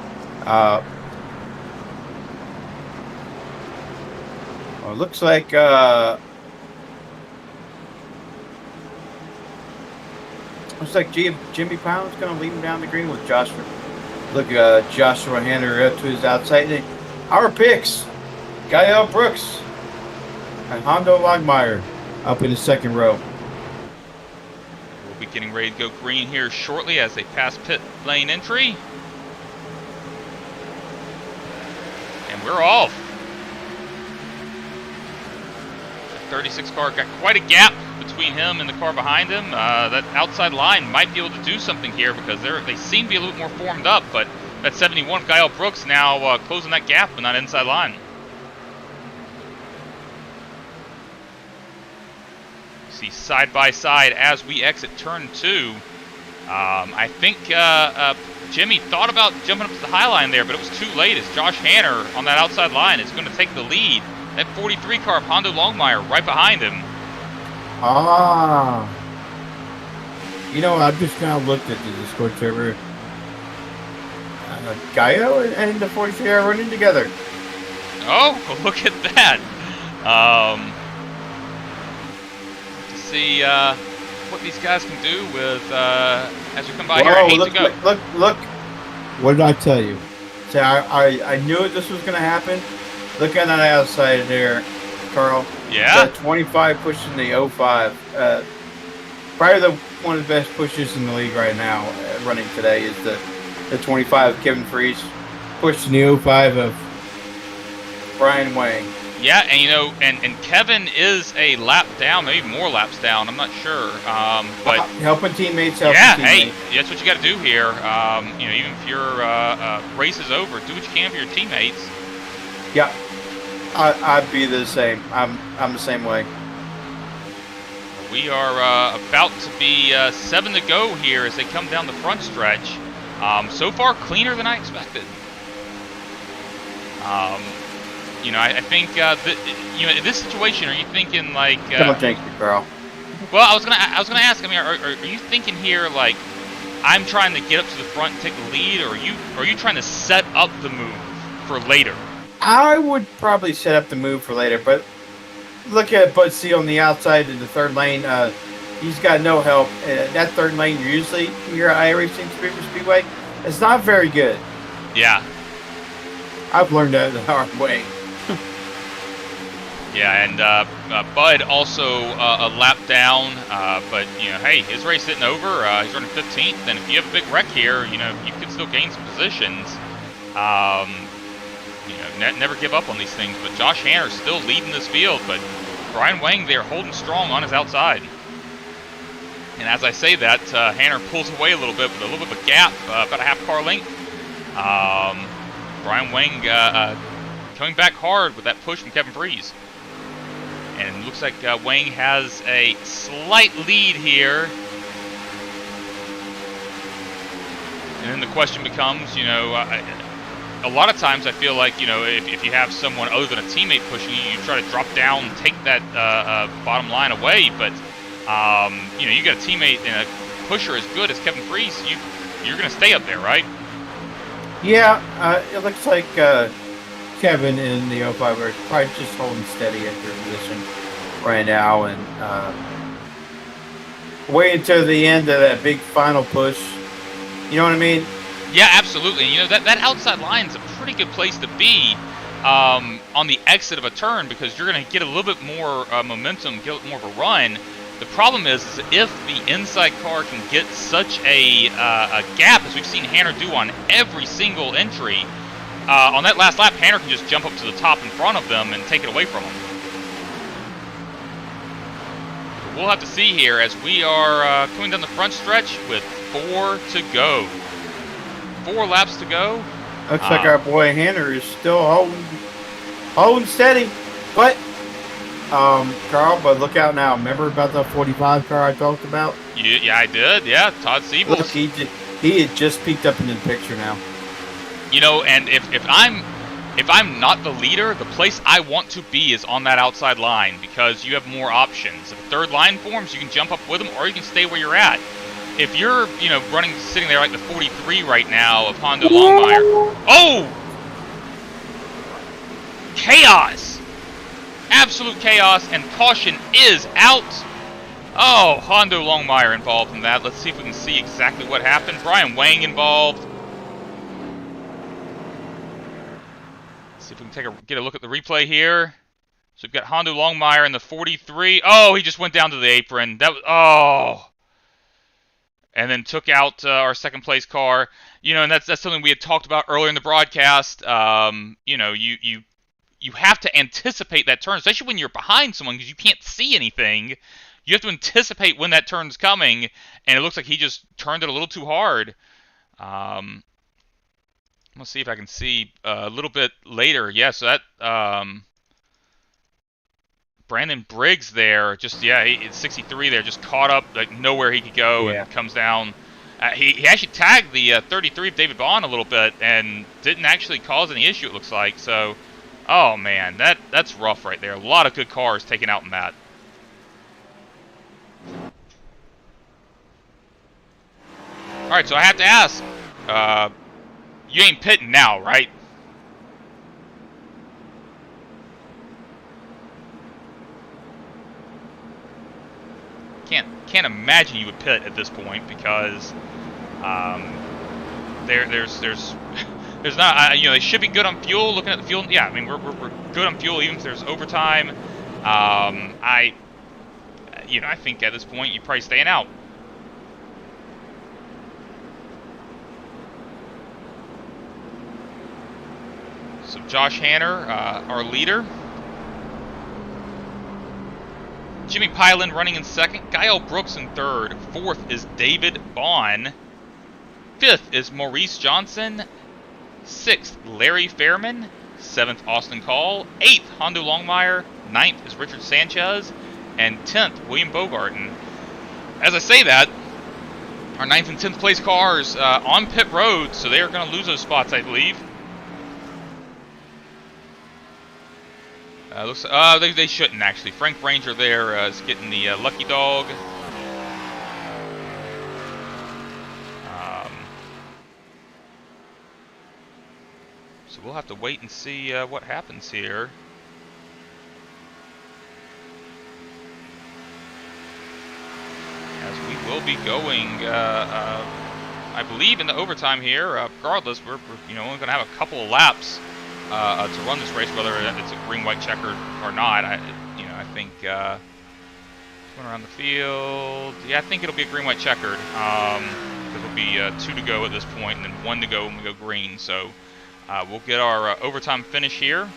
Well, it looks like Jimmy Pound's going to lead him down the green with Joshua. Look, Joshua Hanner to his outside. Our picks: Gael Brooks and Hondo Longmire up in the second row. We'll be getting ready to go green here shortly as they pass pit lane entry. And we're off. The 36 car got quite a gap between him and the car behind him. That outside line might be able to do something here because they seem to be a little bit more formed up, but that 71 Kyle Brooks now closing that gap on that inside line. See side by side as we exit turn 2. I think Jimmy thought about jumping up to the high line there, but it was too late as Josh Hanner on that outside line is going to take the lead. That 43 car of Hondo Longmire right behind him. You know, I've just kind of looked at the Discord server. Gaio and the 43 are running together. Oh, look at that. To see what these guys can do with as we come by here. I hate to go. Look. What did I tell you? See, I knew this was going to happen. Look at that outside there, Carl. Yeah. The 25 pushing the 05. Probably one of the best pushes in the league right now running today is the 25 Kevin Freese pushing the 05 of Brian Wang. Yeah, and you know, and Kevin is a lap down, maybe more laps down. I'm not sure, but helping teammates. Hey, that's what you got to do here. You know, even if your race is over, do what you can for your teammates. Yeah, I'd be the same. I'm the same way. We are about to be 7 to go here as they come down the front stretch. So far, cleaner than I expected. You know, I think you know, in this situation, are you thinking like? Don't thank you, Carl. Well, I was gonna ask. I mean, are you thinking here like I'm trying to get up to the front and take the lead, or are you trying to set up the move for later? I would probably set up the move for later, but look at Bud C on the outside in the third lane. He's got no help. That third lane usually here at iRacing Superspeedway, it's not very good. Yeah. I've learned that the hard way. Yeah, and Bud also a lap down, but you know, hey, his race isn't over. He's running 15th, and if you have a big wreck here, you know, you can still gain some positions. You know, never give up on these things. But Josh Hanner's still leading this field, but Brian Wang there holding strong on his outside. And as I say that, Hanner pulls away a little bit with a little bit of a gap, about a half car length. Brian Wang coming back hard with that push from Kevin Freese. And it looks like Wang has a slight lead here. And then the question becomes, you know, a lot of times I feel like, you know, if you have someone other than a teammate pushing you, you try to drop down and take that bottom line away. But, you know, you got a teammate and a pusher as good as Kevin Freese, you're going to stay up there, right? Yeah, it looks like Kevin in the 05 are probably just holding steady at their position right now and wait until the end of that big final push. You know what I mean? Yeah, absolutely. You know, that outside line is a pretty good place to be on the exit of a turn because you're going to get a little bit more momentum, get a little more of a run. The problem is if the inside car can get such a gap, as we've seen Hanner do on every single entry, on that last lap, Hanner can just jump up to the top in front of them and take it away from them. We'll have to see here as we are coming down the front stretch with 4 to go. 4 laps to go. Looks like our boy Hanner is still holding steady. But, Carl, but look out now. Remember about the 45 car I talked about? Yeah, I did. Yeah, Todd Siebels. Look, he had just peeked up into the picture now. You know, and if I'm not the leader, the place I want to be is on that outside line because you have more options. If a third line forms, you can jump up with them, or you can stay where you're at. If you're, you know, sitting there like the 43 right now of Hondo Longmire. Oh! Chaos! Absolute chaos, and caution is out. Oh, Hondo Longmire involved in that. Let's see if we can see exactly what happened. Brian Wang involved. See if we can get a look at the replay here. So we've got Hondo Longmire in the 43. Oh, he just went down to the apron. That was, oh. And then took out our second place car. You know, and that's something we had talked about earlier in the broadcast. You know, you have to anticipate that turn, especially when you're behind someone because you can't see anything. you have to anticipate when that turn's coming, and it looks like he just turned it a little too hard. Let's see if I can see a little bit later. Yeah, so that Brandon Briggs there, just it's 63 there, just caught up, like nowhere he could go, Yeah. and comes down. He actually tagged the 33 of David Vaughn a little bit and didn't actually cause any issue, it looks like. So, oh man, that's rough right there. A lot of good cars taken out in that. All right, so I have to ask, you ain't pitting now, right? Can't imagine you would pit at this point because there's not they should be good on fuel. Looking at the fuel, yeah, I mean we're good on fuel even if there's overtime. I think at this point you're probably staying out. So Josh Hanner, our leader. Jimmy Pylan running in second. Guile Brooks in third. Fourth is David Vaughn. Fifth is Maurice Johnson. Sixth, Larry Fairman. Seventh, Austin Call. Eighth, Hondo Longmire. Ninth is Richard Sanchez. And 10th, William Bogarten. As I say that, our 9th and 10th place cars on pit road, so they are going to lose those spots, I believe. They shouldn't actually. Frank Ranger there is getting the lucky dog. So we'll have to wait and see what happens here. As we will be going, I believe, in the overtime here. Regardless, we're only going to have a couple of laps to run this race, whether it's a green-white checkered or not. I think going around the field. Yeah, I think it'll be a green-white checkered because it'll be 2 to go at this point, and then 1 to go when we go green. So we'll get our overtime finish here.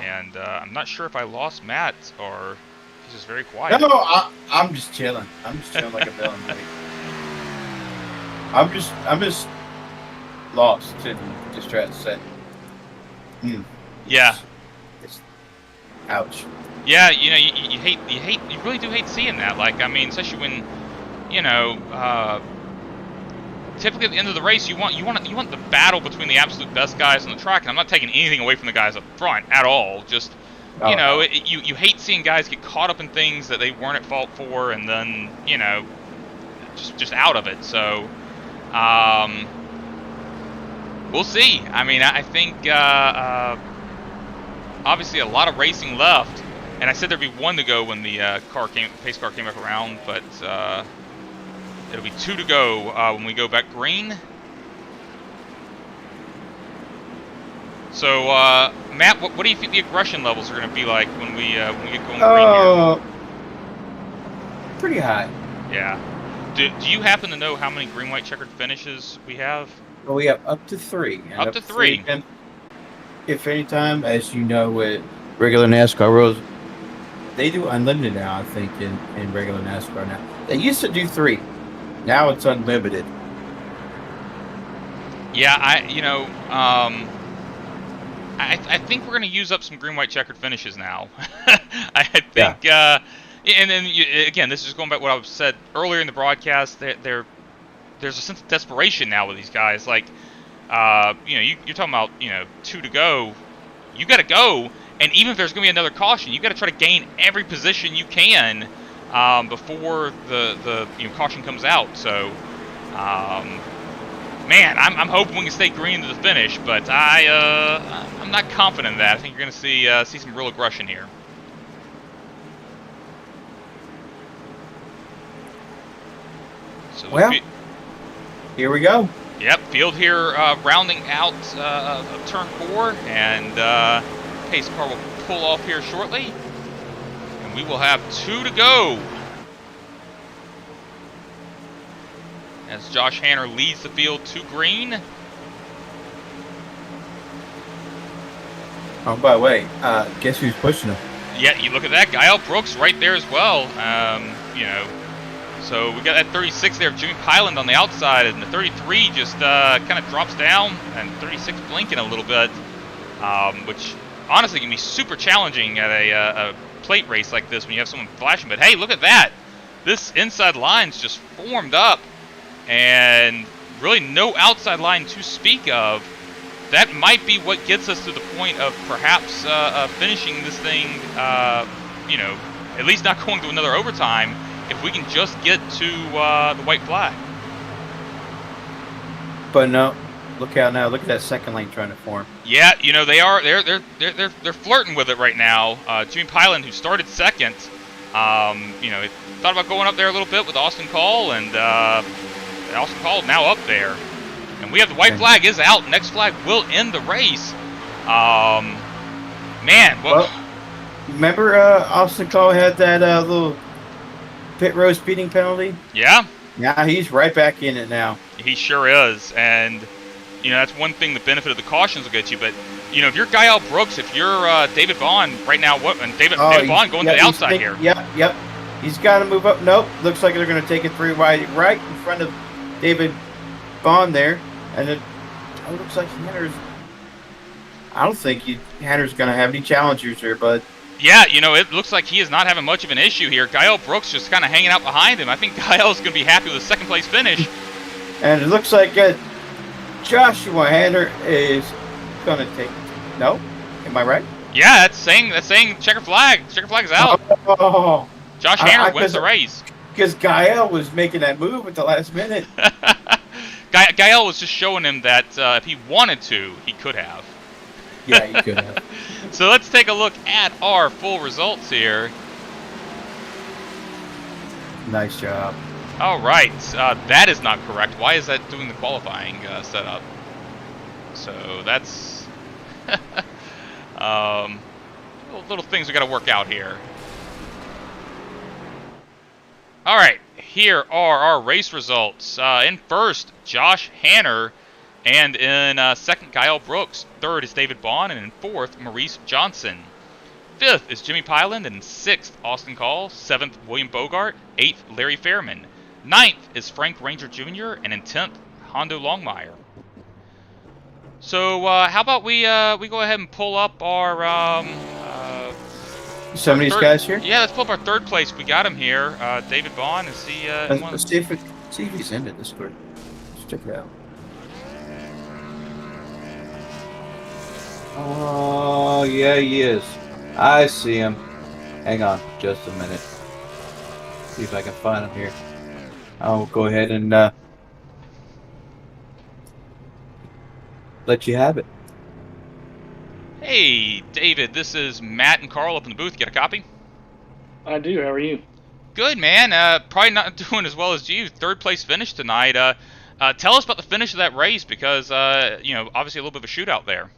And I'm not sure if I lost Matt or he's just very quiet. No, I'm just chilling. I'm just chilling like a villain. I'm just lost and distracted. Yeah. It's ouch. Yeah, you really do hate seeing that. Like, I mean, especially when, typically at the end of the race, you want the battle between the absolute best guys on the track. And I'm not taking anything away from the guys up front at all. Just, you hate seeing guys get caught up in things that they weren't at fault for, and then, just out of it. So. We'll see. I mean, I think obviously a lot of racing left, and I said there'd be 1 to go when the pace car came back around, but it'll be 2 to go when we go back green. So, Matt, what do you think the aggression levels are going to be like when we get going green here? Pretty high. Yeah. Do you happen to know how many green-white checkered finishes we have? Well, we have up to 3. And up to 3. If any time, as you know, with regular NASCAR rules, they do unlimited now, I think, in regular NASCAR now. They used to do 3. Now it's unlimited. Yeah, I think we're going to use up some green-white checkered finishes now. I think, and then again, this is going back to what I said earlier in the broadcast. There's a sense of desperation now with these guys. Like, you're talking about 2 to go. You got to go, and even if there's going to be another caution, you got to try to gain every position you can before the caution comes out. So, man, I'm hoping we can stay green to the finish, but I'm not confident in that. I think you're going to see some real aggression here. So well, here we go. Yep, field here rounding out of turn 4, and pace car will pull off here shortly, and we will have 2 to go as Josh Hanner leads the field to green. Oh, by the way, guess who's pushing him? Yeah, you look at that. Gael Brooks right there as well. So we got that 36 there of Jimmy Pyland on the outside, and the 33 just kind of drops down, and 36 blinking a little bit, which honestly can be super challenging at a plate race like this when you have someone flashing. But hey, look at that. This inside line's just formed up, and really no outside line to speak of. That might be what gets us to the point of perhaps finishing this thing, at least not going to another overtime, if we can just get to the white flag. But no, look out now. Look at that second lane trying to form. Yeah, they're flirting with it right now. Jimmy Pyland, who started second, thought about going up there a little bit with Austin Call, and Austin Call now up there. And we have the white flag is out. Next flag will end the race. Well, remember Austin Cole had that little pit road speeding penalty? Yeah. Yeah, he's right back in it now. He sure is. And, that's one thing the benefit of the cautions will get you. But, if you're Gael Brooks, if you're David Vaughn right now, David Vaughn going to the outside here. Yep. He's got to move up. Nope. Looks like they're going to take it 3 wide right in front of David Vaughn there. And it looks like Henner's. I don't think Henner's going to have any challengers here, but. Yeah, it looks like he is not having much of an issue here. Gael Brooks just kind of hanging out behind him. I think Gael's going to be happy with a second place finish. And it looks like Joshua Henner is going to take. No, am I right? Yeah, that's saying checker flag. Checker flag is out. Oh, Josh Henner wins the race because Gael was making that move at the last minute. Gael was just showing him that if he wanted to, he could have. Yeah, he could have. So let's take a look at our full results here. Nice job. All right, that is not correct. Why is that doing the qualifying setup? So that's little things we got to work out here. All right, here are our race results. In first, Josh Hanner, and in second, Gael Brooks. Third is David Vaughn, and in fourth, Maurice Johnson. Fifth is Jimmy Pyland, and in sixth, Austin Call. Seventh, William Bogart. Eighth, Larry Fairman. Ninth is Frank Ranger Jr., and in 10th, Hondo Longmire. So how about we go ahead and pull up our some of these guys here? Yeah, let's pull up our third place. We got him here. David Vaughn. Is he? Let's see if he's into this quick. Let's check it out. Oh, yeah, he is. I see him. Hang on just a minute. See if I can find him here. I'll go ahead and let you have it. Hey, David, this is Matt and Carl up in the booth. Get a copy? I do. How are you? Good, man. Probably not doing as well as you. Third place finish tonight. Tell us about the finish of that race because, obviously a little bit of a shootout there.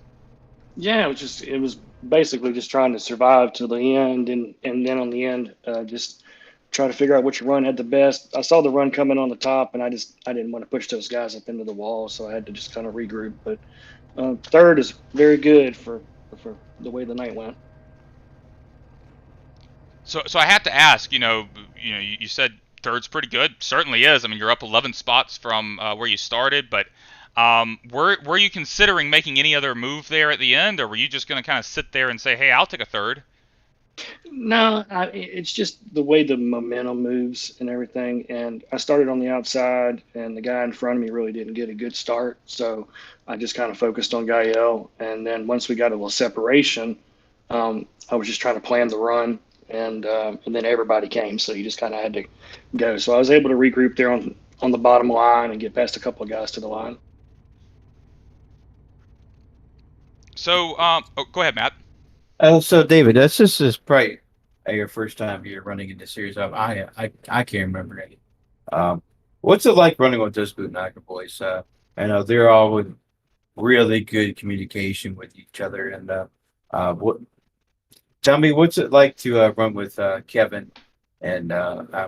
Yeah, it was basically just trying to survive to the end, and then on the end, just try to figure out which run had the best. I saw the run coming on the top, and I didn't want to push those guys up into the wall, so I had to just kind of regroup. But third is very good for the way the night went. So I have to ask, you said third's pretty good. Certainly is. I mean, you're up 11 spots from where you started, but were you considering making any other move there at the end, or were you just going to kind of sit there and say, hey, I'll take a third? No, it's just the way the momentum moves and everything. And I started on the outside, and the guy in front of me really didn't get a good start. So I just kind of focused on Gael. And then once we got a little separation, I was just trying to plan the run. And then everybody came, so you just kind of had to go. So I was able to regroup there on the bottom line and get past a couple of guys to the line. So, go ahead, Matt. So David, this is probably your first time you're running in this series. I can't remember any. What's it like running with those Bootnacker boys? I know they're all with really good communication with each other. And tell me, what's it like to run with Kevin and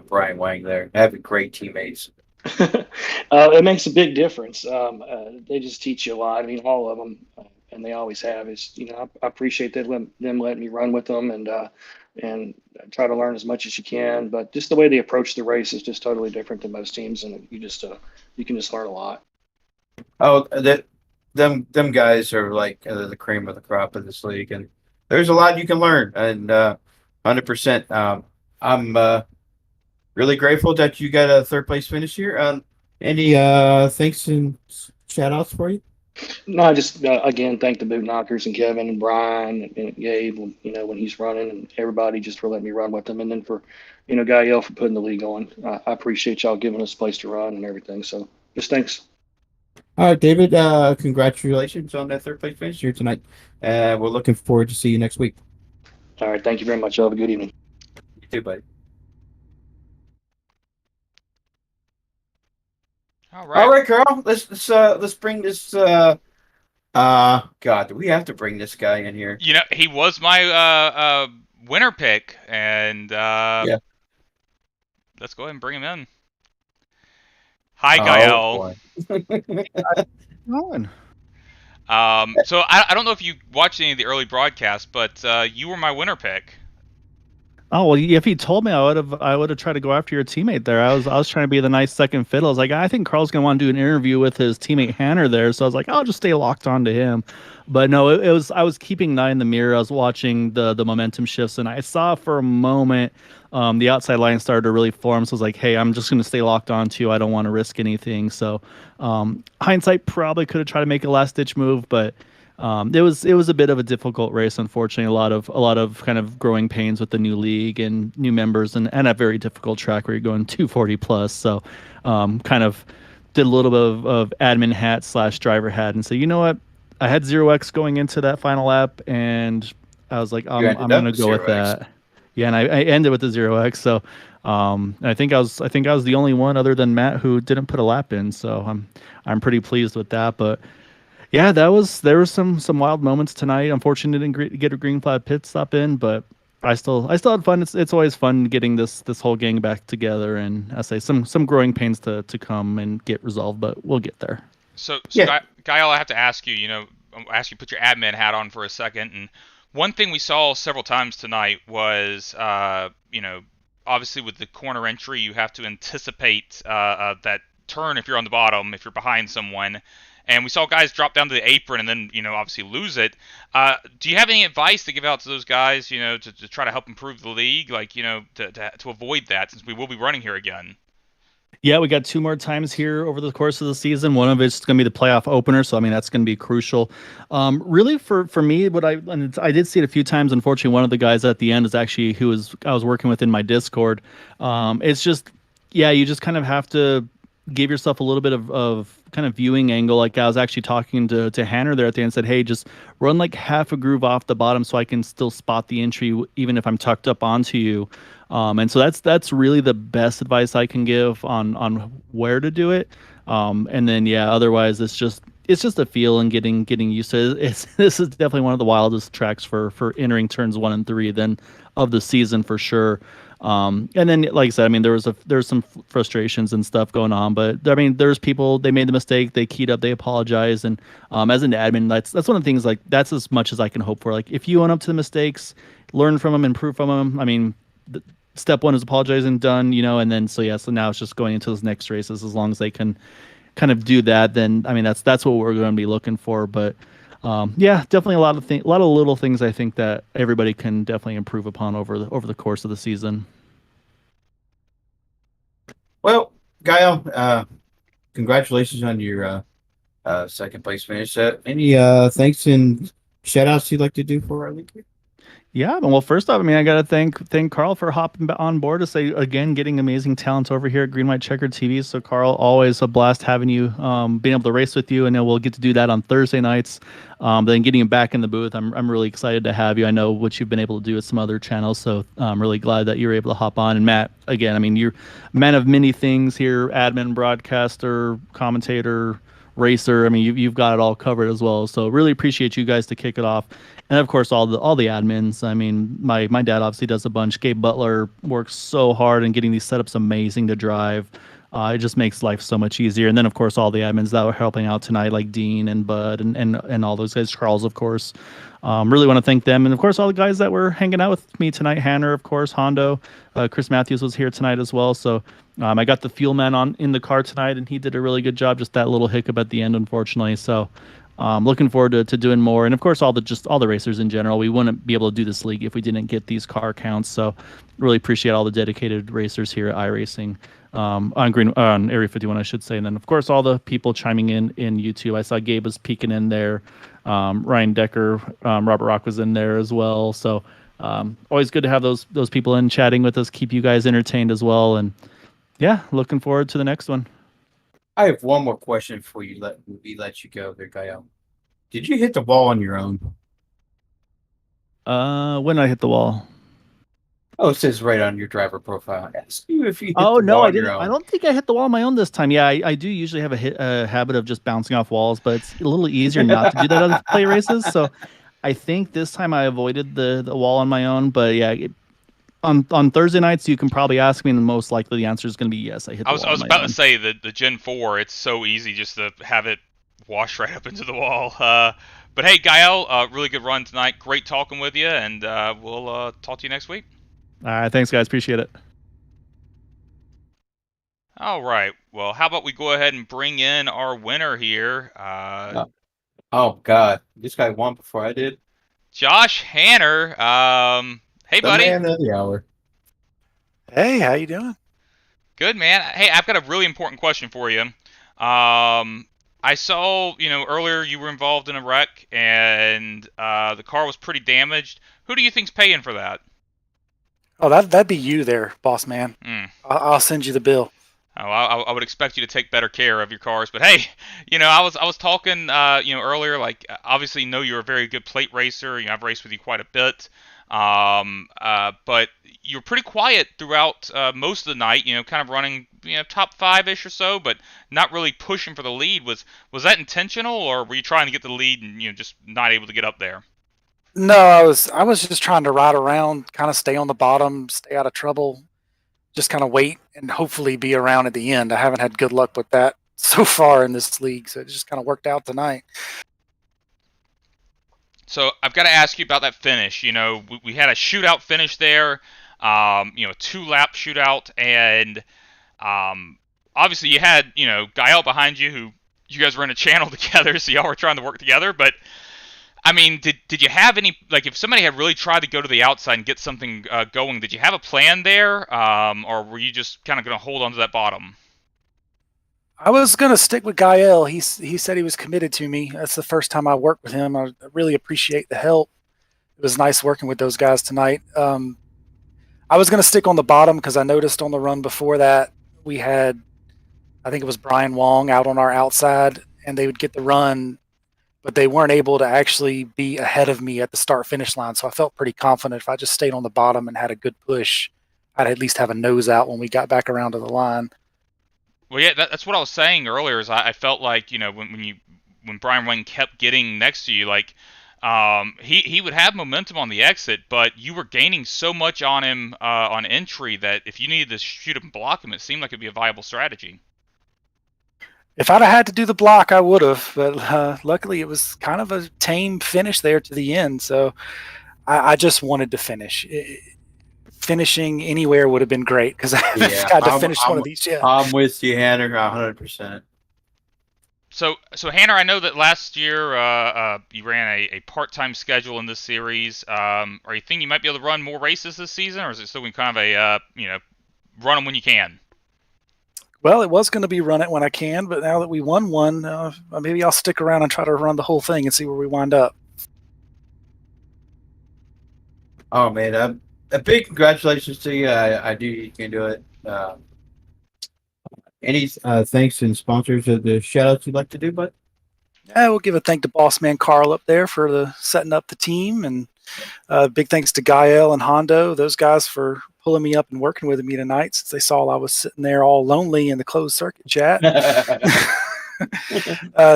Brian Wang there? Having great teammates. It makes a big difference. They just teach you a lot. I mean, all of them. and they always have. Is I appreciate them letting me run with them and try to learn as much as you can. But just the way they approach the race is just totally different than most teams, and you can just learn a lot. Oh, them guys are like the cream of the crop of this league, and there's a lot you can learn. And 100%, I'm really grateful that you got a third place finish here. Any thanks and shout outs for you? No, I just again thank the boot knockers and Kevin and Brian and Gabe, when he's running, and everybody just for letting me run with them, and then for Gael for putting the league on. I appreciate y'all giving us a place to run and everything. So just thanks. All right, David. Congratulations on that third place finish here tonight. We're looking forward to see you next week. All right, thank you very much. Y'all have a good evening. You too, buddy. All right. All right, Carl. Let's bring this. God, do we have to bring this guy in here? He was my winner pick, and Yeah. let's go ahead and bring him in. Hi, Oh, Gael. Going. So I don't know if you watched any of the early broadcasts, but you were my winner pick. Oh well, if he told me, I would have tried to go after your teammate there. I was trying to be the nice second fiddle. I was like, I think Carl's gonna want to do an interview with his teammate Hanner there, so I was like, I'll just stay locked on to him. But no, I was keeping an eye in the mirror. I was watching the momentum shifts, and I saw for a moment the outside line started to really form. So I was like, hey, I'm just gonna stay locked on to you. I don't want to risk anything. So hindsight, probably could have tried to make a last ditch move, but. It was a bit of a difficult race, unfortunately. A lot of kind of growing pains with the new league and new members, and a very difficult track where you're going 240 plus. So, kind of did a little bit of admin hat / driver hat, and so you know what, I had 0x going into that final lap, and I was like, I'm gonna go with that. Yeah, and I ended with the 0x. So, I think I was the only one other than Matt who didn't put a lap in. So I'm pretty pleased with that, but. Yeah, there were some wild moments tonight. Unfortunately, didn't get a green flag pit stop in, but I still had fun. It's always fun getting this whole gang back together, and I say some growing pains to come and get resolved, but we'll get there. So yeah. Gael, I have to ask you. Ask you to put your admin hat on for a second. And one thing we saw several times tonight was, obviously with the corner entry, you have to anticipate that turn if you're on the bottom, if you're behind someone. And we saw guys drop down to the apron and then, obviously lose it. Do you have any advice to give out to those guys, to try to help improve the league, to avoid that, since we will be running here again? Yeah, we got 2 more times here over the course of the season. One of it's going to be the playoff opener, so I mean that's going to be crucial. Really, for me, I did see it a few times. Unfortunately, one of the guys at the end is actually I was working with in my Discord. It's just, yeah, you just kind of have to give yourself a little bit of kind of viewing angle. Like I was actually talking to Hanner there at the end and said, hey, just run like half a groove off the bottom so I can still spot the entry even if I'm tucked up onto you. And so that's really the best advice I can give on where to do it. And then yeah, otherwise it's just a feel and getting used to it. This is definitely one of the wildest tracks for entering turns 1 and 3 then of the season for sure. And then, like I said, I mean, there was some frustrations and stuff going on, but I mean, there's people, they made the mistake, they keyed up, they apologized. And, as an admin, that's one of the things, like, that's as much as I can hope for. Like, if you own up to the mistakes, learn from them, improve from them. I mean, step 1 is apologizing, done, and then, so now it's just going into those next races. As long as they can kind of do that, then, I mean, that's what we're going to be looking for. But, yeah, definitely a lot of little things I think that everybody can definitely improve upon over the course of the season. Well, Gael, congratulations on your second place finish. Any thanks and shout outs you'd like to do for our league? Yeah, well, first off, I mean, I got to thank Carl for hopping on board to say, again, getting amazing talents over here at Green White Checker TV. So, Carl, always a blast having you, being able to race with you. And then we'll get to do that on Thursday nights. Then getting you back in the booth, I'm really excited to have you. I know what you've been able to do with some other channels, so I'm really glad that you're able to hop on. And Matt, again, I mean, you're a man of many things here: admin, broadcaster, commentator, racer. I mean, you've got it all covered as well. So really appreciate you guys to kick it off. And of course, all the admins. I mean, my dad obviously does a bunch. Gabe Butler works so hard and getting these setups amazing to drive. It just makes life so much easier. And then, of course, all the admins that were helping out tonight, like Dean and Bud and all those guys, Charles, of course. Really want to thank them. And, of course, all the guys that were hanging out with me tonight. Hanner, of course, Hondo. Chris Matthews was here tonight as well. So I got the fuel man on in the car tonight, and he did a really good job. Just that little hiccup at the end, unfortunately. So looking forward to doing more. And, of course, all the racers in general. We wouldn't be able to do this league if we didn't get these car counts. So really appreciate all the dedicated racers here at iRacing. On Area 51, I should say. And then, of course, all the people chiming in YouTube. I saw Gabe was peeking in there. Ryan Decker, Robert Rock was in there as well. So always good to have those people in chatting with us, keep you guys entertained as well. And yeah, looking forward to the next one. I have one more question before we let you go there, Gael. Did you hit the wall on your own? When I hit the wall. Oh, it says right on your driver profile. Ask you if you hit Oh the no, wall I on your didn't. own. I don't think I hit the wall on my own this time. Yeah, I do usually have a habit of just bouncing off walls, but it's a little easier not to do that on play races. So I think this time I avoided the wall on my own. But yeah, on Thursday nights you can probably ask me, and most likely the answer is going to be yes. I hit. I was about to say the Gen 4. It's so easy just to have it wash right up into the wall. But hey, Gael, really good run tonight. Great talking with you, and we'll talk to you next week. All right, thanks guys, appreciate it. All right, well, how about we go ahead and bring in our winner here. Oh God, this guy won before I did. Josh Hanner. Hey, The buddy. man of the hour. Hey, how you doing? Good, man. Hey, I've got a really important question for you. I saw, earlier you were involved in a wreck, and the car was pretty damaged. Who do you think's paying for that? Oh, that'd be you there, boss man. I'll send you the bill. Oh, I would expect you to take better care of your cars, but hey, I was talking, earlier. Like, obviously, you're a very good plate racer. I've raced with you quite a bit, but you're pretty quiet throughout most of the night. Kind of running, top 5-ish or so, but not really pushing for the lead. Was that intentional, or were you trying to get the lead and just not able to get up there? No, I was just trying to ride around, kind of stay on the bottom, stay out of trouble, just kind of wait and hopefully be around at the end. I haven't had good luck with that so far in this league, so it just kind of worked out tonight. So I've got to ask you about that finish. We had a shootout finish there, a 2-lap shootout, and obviously you had, Gael behind you, who you guys were in a channel together, so y'all were trying to work together, but I mean, did you have any, like, if somebody had really tried to go to the outside and get something going, did you have a plan there, or were you just kind of going to hold on to that bottom? I was going to stick with Gael. He said he was committed to me. That's the first time I worked with him. I really appreciate the help. It was nice working with those guys tonight. I was going to stick on the bottom because I noticed on the run before that we had, I think it was Brian Wong out on our outside, and they would get the run, but they weren't able to actually be ahead of me at the start-finish line. So I felt pretty confident if I just stayed on the bottom and had a good push, I'd at least have a nose out when we got back around to the line. Well, yeah, that's what I was saying earlier. Is I felt like when Brian Wayne kept getting next to you, like he would have momentum on the exit, but you were gaining so much on him on entry that if you needed to shoot him and block him, it seemed like it'd be a viable strategy. If I'd have had to do the block, I would have, but luckily it was kind of a tame finish there to the end. So I just wanted to finish. Finishing anywhere would have been great because I haven't got to finish one of these yet. I'm with you, Hanner, 100%. So Hanner, I know that last year you ran a part-time schedule in this series. Are you thinking you might be able to run more races this season, or is it still kind of a run them when you can? Well, it was going to be run it when I can, but now that we won one, maybe I'll stick around and try to run the whole thing and see where we wind up. Oh man, a big congratulations to you. I do you can do it. Any thanks and sponsors of the shout outs you'd like to do, bud? Yeah, we'll give a thank to Boss Man Carl up there for setting up the team, and big thanks to Gael and Hondo, those guys for pulling me up and working with me tonight since they saw I was sitting there all lonely in the closed circuit chat.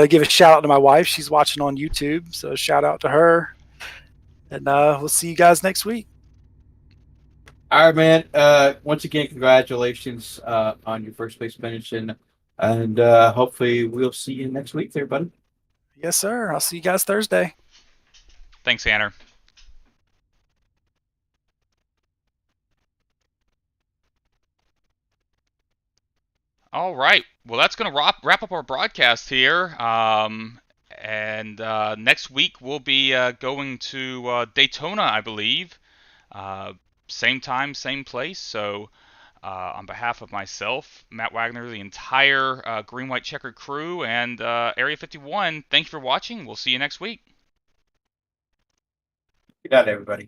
Give a shout out to my wife. She's watching on YouTube, so shout out to her. And we'll see you guys next week. All right, man. Once again, congratulations on your first place finish, and hopefully we'll see you next week there, buddy. Yes, sir. I'll see you guys Thursday. Thanks, Tanner. All right. Well, that's going to wrap up our broadcast here. And next week we'll be going to Daytona, I believe. Uh, Same time, same place. So, on behalf of myself, Matt Wagner, the entire Green White Checker crew, and Area 51, thank you for watching. We'll see you next week. Good night, everybody.